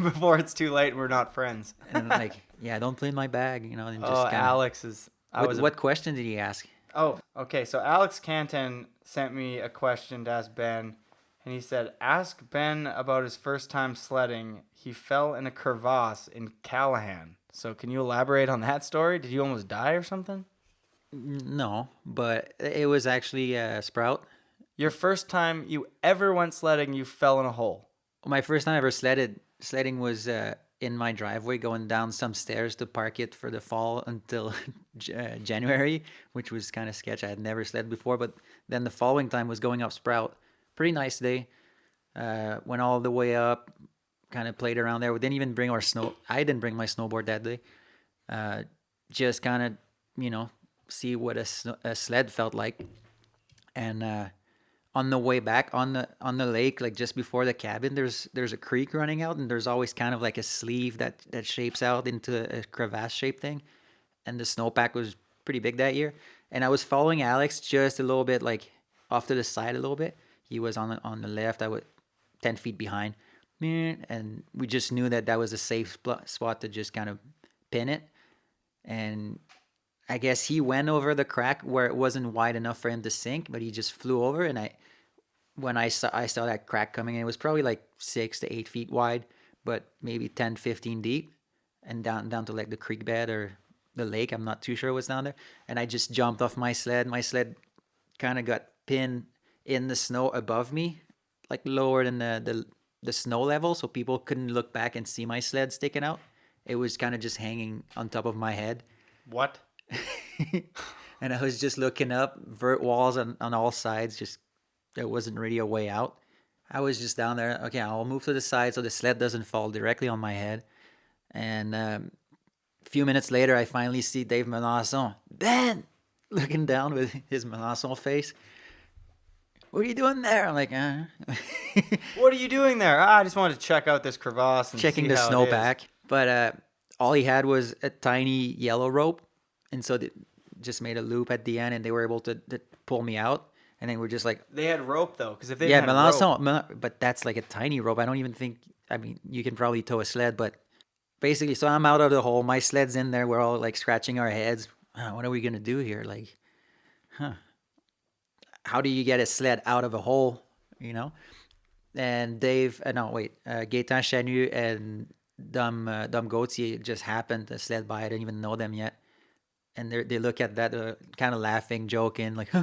Before it's too late, we're not friends. And like, yeah, don't play in my bag, and just Oh, kinda, Alex is. what question did he ask? Oh, okay. So Alex Canton sent me a question to ask Ben, and he said, "Ask Ben about his first time sledding. He fell in a crevasse in Callahan. So can you elaborate on that story? Did you almost die or something?" No, but it was actually Sprout. Your first time you ever went sledding, you fell in a hole. My first time ever sledding was in my driveway, going down some stairs to park it for the fall until January, which was kind of sketch. I had never sled before, but then the following time was going up Sprout. Pretty nice day. Went all the way up, kind of played around there. We didn't even bring I didn't bring my snowboard that day. Just kind of, see what a sled felt like. And on the way back on the lake, like just before the cabin, there's a creek running out, and there's always kind of like a sleeve that shapes out into a crevasse shaped thing. And the snowpack was pretty big that year. And I was following Alex just a little bit, like off to the side a little bit. He was on the left. I was 10 feet behind, and we just knew that was a safe spot to just kind of pin it. And I guess he went over the crack where it wasn't wide enough for him to sink, but he just flew over. And when I saw that crack coming in, it was probably like 6 to 8 feet wide, but maybe 10, 15 deep, and down to like the creek bed or the lake. I'm not too sure what's down there. And I just jumped off my sled. My sled kind of got pinned in the snow above me, like lower than the snow level, so people couldn't look back and see my sled sticking out. It was kind of just hanging on top of my head. What? And I was just looking up, vert walls on all sides, just there wasn't really a way out. I was just down there, okay, I'll move to the side so the sled doesn't fall directly on my head. And a few minutes later, I finally see Dave Melanson, Ben, looking down with his Melanson face. What are you doing there? I'm like, What are you doing there? I just wanted to check out this crevasse and checking see the how it snowpack. is. But all he had was a tiny yellow rope. And so they just made a loop at the end, and they were able to pull me out. And then we're just like, They had rope though, because if they yeah, had rope, but that's like a tiny rope. I don't even think, you can probably tow a sled, but basically, so I'm out of the hole. My sled's in there. We're all like scratching our heads. What are we going to do here? Like, how do you get a sled out of a hole, And Dave, Gaetan Chanu and dumb goats just happened to sled by. I didn't even know them yet, and they look at that kind of laughing, joking, like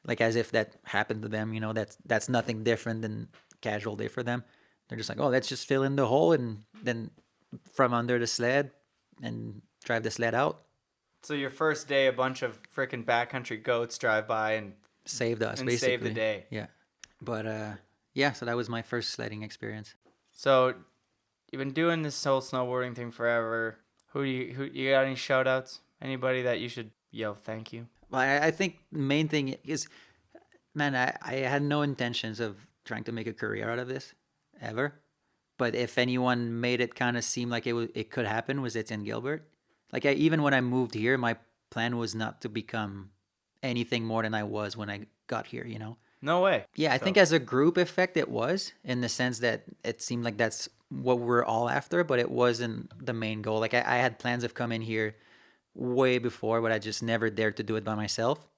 like as if that happened to them. That's nothing different than casual day for them. They're just like, oh, let's just fill in the hole and then from under the sled and drive the sled out. So your first day, a bunch of freaking backcountry goats drive by and Saved us, basically. save the day. Yeah, but yeah. So that was my first sledding experience. So you've been doing this whole snowboarding thing forever. Who you got any shout outs? Anybody that you should yell thank you? Well, I think the main thing is, man, I had no intentions of trying to make a career out of this ever. But if anyone made it kind of seem like it could happen, was Etienne Gilbert. Like even when I moved here, my plan was not to become anything more than I was when I got here, No way. Yeah, I think as a group effect it was, in the sense that it seemed like that's what we're all after, but it wasn't the main goal. Like I had plans of coming here way before, but I just never dared to do it by myself.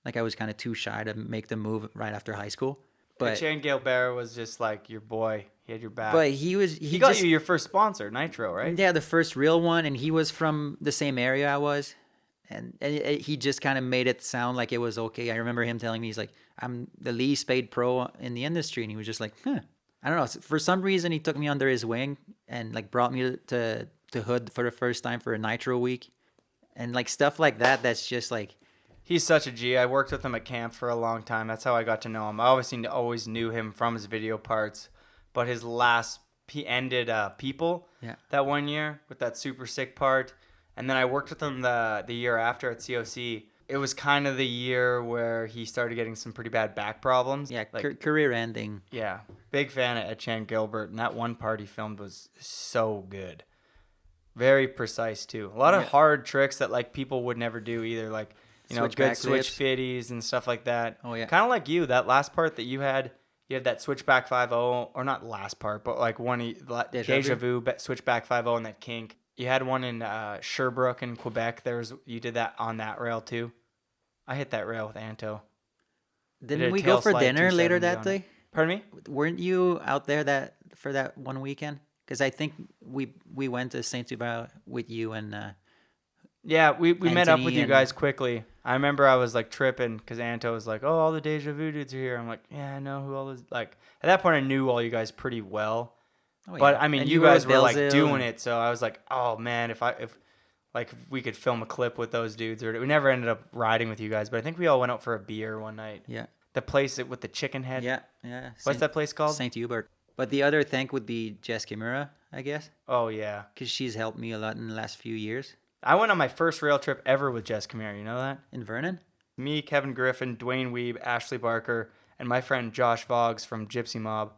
Like I was kind of too shy to make the move right after high school. But Etienne Gilbert was just like your boy. He had your back. But he got just, you your first sponsor, Nitro, right? Yeah, the first real one, and he was from the same area I was. And he just kind of made it sound like it was okay. I remember him telling me, he's like, I'm the least paid pro in the industry. And he was just like, I don't know. For some reason, he took me under his wing and like brought me to Hood for the first time for a Nitro week. And like stuff like that, that's just like... He's such a G. I worked with him at camp for a long time. That's how I got to know him. I obviously always knew him from his video parts. But he ended People that one year with that super sick part. And then I worked with him the year after at COC. It was kind of the year where he started getting some pretty bad back problems. Yeah, career ending. Yeah. Big fan of Etienne Gilbert. And that one part he filmed was so good. Very precise, too. A lot of hard tricks that like people would never do either. Like, good switch fitties and stuff like that. Oh, yeah. Kind of like you, that last part that you had that switchback 5-0, or not last part, but like Deja Vu, switchback 5-0 and that kink. You had one in Sherbrooke in Quebec. You did that on that rail too. I hit that rail with Anto. Didn't we go for dinner later that day? Pardon me? Weren't you out there for that one weekend? Because I think we went to Saint Hubert with you and... yeah, we met up with you and... guys quickly. I remember I was like tripping because Anto was like, "Oh, all the Deja Vu dudes are here." I'm like, "Yeah, I know who all is." Like at that point, I knew all you guys pretty well. Oh, yeah. But I mean, and you guys were like doing it, so I was like, "Oh man, if we could film a clip with those dudes." Or we never ended up riding with you guys, but I think we all went out for a beer one night. Yeah. The place with the chicken head. Yeah. What's that place called? Saint Hubert. But the other thank would be Jess Kimura, I guess. Oh yeah. Because she's helped me a lot in the last few years. I went on my first rail trip ever with Jess Kimura. You know that? In Vernon? Me, Kevin Griffin, Dwayne Weeb, Ashley Barker, and my friend Josh Voggs from Gypsy Mob.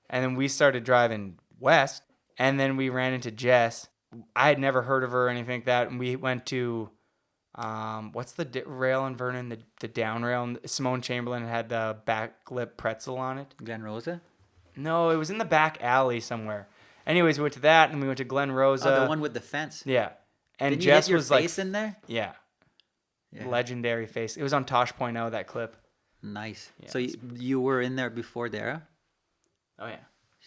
And then we started driving west, and then we ran into Jess. I had never heard of her or anything like that, and we went to, what's the rail in Vernon, the down rail? And Simone Chamberlain had the back lip pretzel on it. Glen Rosa? No, it was in the back alley somewhere. Anyways, we went to that, and we went to Glen Rosa. Oh, the one with the fence. Yeah. And Didn't Jess you hit your was face in there? Yeah. Legendary face. It was on Tosh.0, that clip. Nice. Yeah, so you were in there before Dara? Oh, yeah.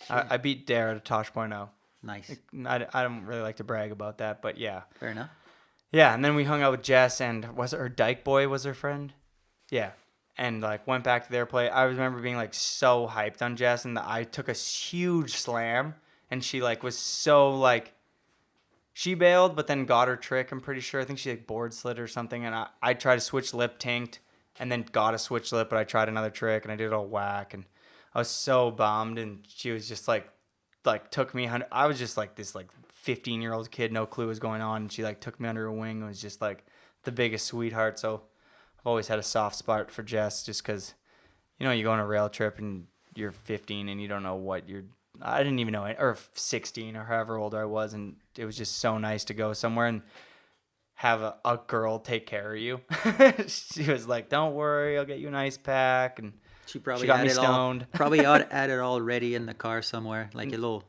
I beat Dara to Tosh.0. Nice. I don't really like to brag about that, but yeah. Fair enough. Yeah, and then we hung out with Jess, and was it her Dyke Boy was her friend? Yeah. And like went back to their place. I remember being like so hyped on Jess, and I took a huge slam, and she like was so like, she bailed, but then got her trick, I'm pretty sure. I think she like board slid or something, and I tried to switch lip tanked, and then got a switch lip, but I tried another trick, and I did it all whack, and I was so bummed, and she was just like took me, I was just like this like 15-year-old kid, no clue what was going on, and she like took me under her wing, and was just like the biggest sweetheart, so I've always had a soft spot for Jess, just because, you go on a rail trip, and you're 15, and you don't know what I didn't even know it, or 16 or however old I was, and it was just so nice to go somewhere and have a girl take care of you. She was like, "Don't worry, I'll get you an ice pack," and she probably got had me it stoned. Probably had it all ready in the car somewhere, like a little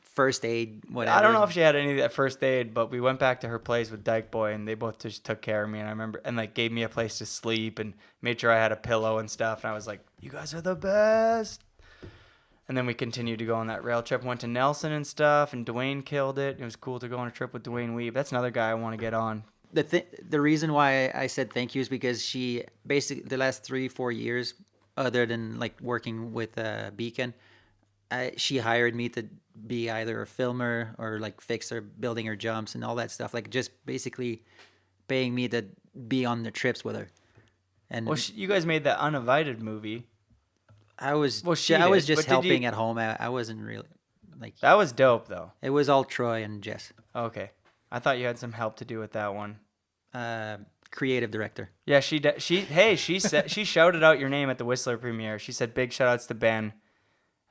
first aid, whatever. I don't know if she had any of that first aid, but we went back to her place with Dyke Boy, and they both just took care of me, and I remember, and like gave me a place to sleep, and made sure I had a pillow and stuff, and I was like, "You guys are the best." And then we continued to go on that rail trip. Went to Nelson and stuff, and Dwayne killed it. It was cool to go on a trip with Dwayne Weeb. That's another guy I want to get on. The reason why I said thank you is because she basically the last 3-4 years, other than like working with Beacon, she hired me to be either a filmer or like fix her building her jumps and all that stuff. Like just basically paying me to be on the trips with her. And Well, you guys made that Uninvited movie. I was she I was did, just but did you- helping at home. I wasn't really like That was dope, though. it was all Troy and Jess, Okay. I thought you had some help to do with that one. creative director. Yeah, she said she shouted out your name at the Whistler premiere. She said big shout outs to Ben.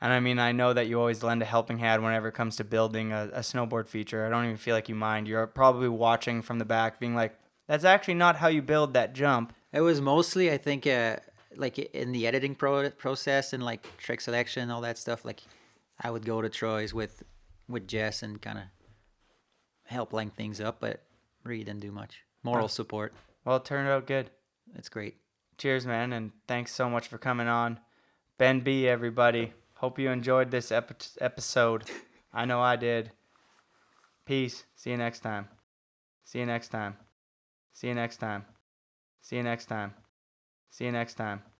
And I mean, I know that you always lend a helping hand whenever it comes to building a snowboard feature. I don't even feel like you mind. You're probably watching from the back being like, that's actually not how you build that jump. It was mostly, I think, like in the editing process and like trick selection and all that stuff. Like I would go to Troy's with Jess and kind of help line things up, but really didn't do much. Moral support. Well, it turned out good. It's great. Cheers, man, and thanks so much for coming on. Ben B, everybody. Hope you enjoyed this episode. I know I did. Peace. See you next time. See you next time. See you next time. See you next time. See you next time.